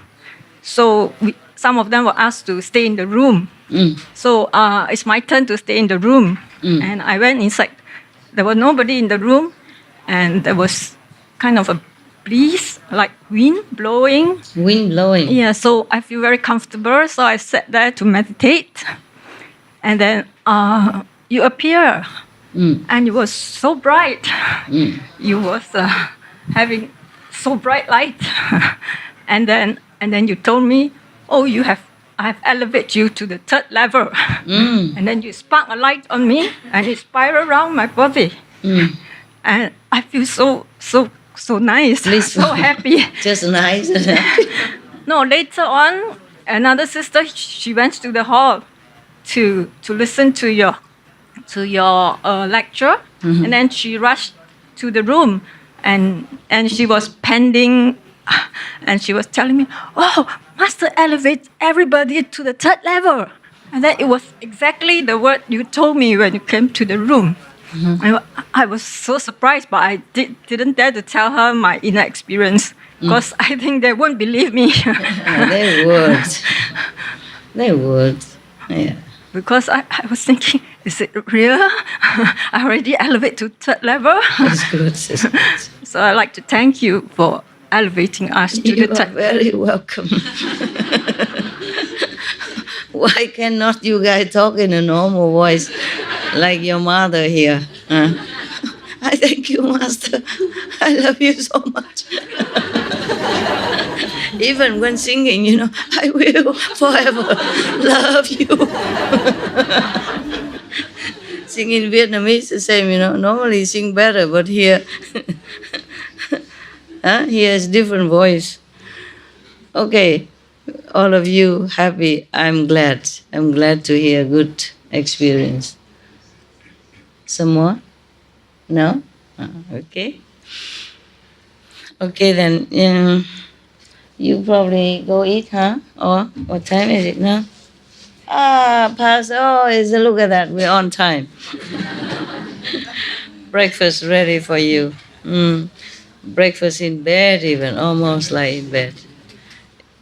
Speaker 13: So some of them were asked to stay in the room. So it's my turn to stay in the room. And I went inside. There was nobody in the room. And there was kind of a breeze, like wind blowing.
Speaker 1: Wind blowing.
Speaker 13: Yeah, so I feel very comfortable. So I sat there to meditate. And then you appear. And it was so bright. You was having so bright light. and then you told me, oh, I have elevated you to the third level. And then you spark a light on me and it spiraled around my body. And I feel so nice, so happy.
Speaker 1: Just nice.
Speaker 13: No, later on, another sister, she went to the hall to listen to your lecture, and then she rushed to the room, and she was pending, and she was telling me, "Oh, Master elevate everybody to the third level," and then it was exactly the word you told me when you came to the room. I was so surprised, but I didn't dare to tell her my inner experience because I think they won't believe me.
Speaker 1: They would. They would. Yeah.
Speaker 13: Because I was thinking, is it real? I already elevate to third level.
Speaker 1: That's good. That's good.
Speaker 13: So I'd like to thank you for elevating us to the third.
Speaker 1: You are very welcome. Why cannot you guys talk in a normal voice like your mother here? I thank you, Master. I love you so much. Even when singing, you know, I will forever love you. Sing in Vietnamese the same, you know. Normally sing better, but here, here is different voice. Okay, all of you happy. I'm glad. I'm glad to hear good experience. Some more? No? Okay. Okay then, you probably go eat, huh? Or what time is it now? Look at that, we're on time. Breakfast ready for you. Breakfast in bed even, almost like in bed.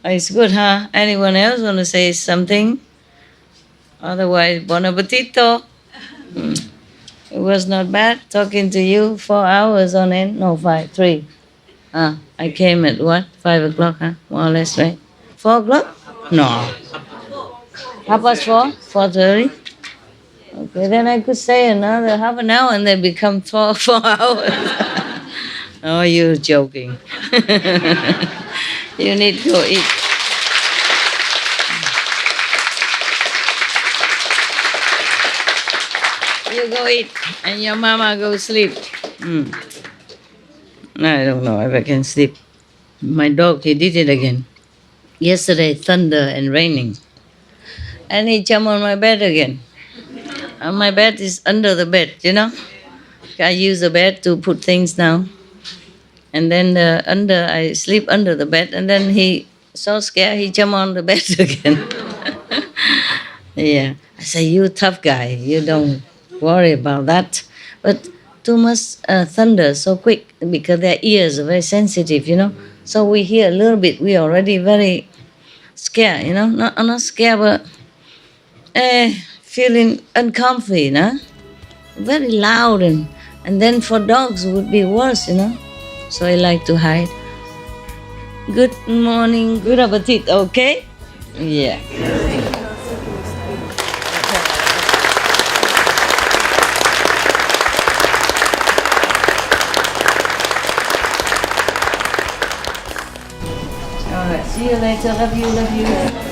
Speaker 1: It's good, huh? Anyone else want to say something? Otherwise, bon appetito. It was not bad talking to you 4 hours on end. No, 3. I came at what? 5 o'clock, huh? More or less, right? 4 o'clock? No. 4:30? 4:30? Okay, then I could stay another half an hour and then become 4 hours. Oh, you're joking. You need to go eat. You go eat and your mama go sleep. I don't know if I can sleep. My dog, he did it again. Yesterday, thunder and raining. And he jumped on my bed again. And my bed is under the bed, you know. I use the bed to put things down. And then I sleep under the bed. And then he, so scared, he jumped on the bed again. Yeah. I say, you tough guy, you don't worry about that. But too much thunder so quick because their ears are very sensitive, you know. So we hear a little bit, we already very scared, you know. Not scared, but feeling uncomfy, you know. Very loud, and then for dogs it would be worse, you know. So I like to hide. Good morning, good appetite, okay? Yeah. All right, see you later. Love you, love you.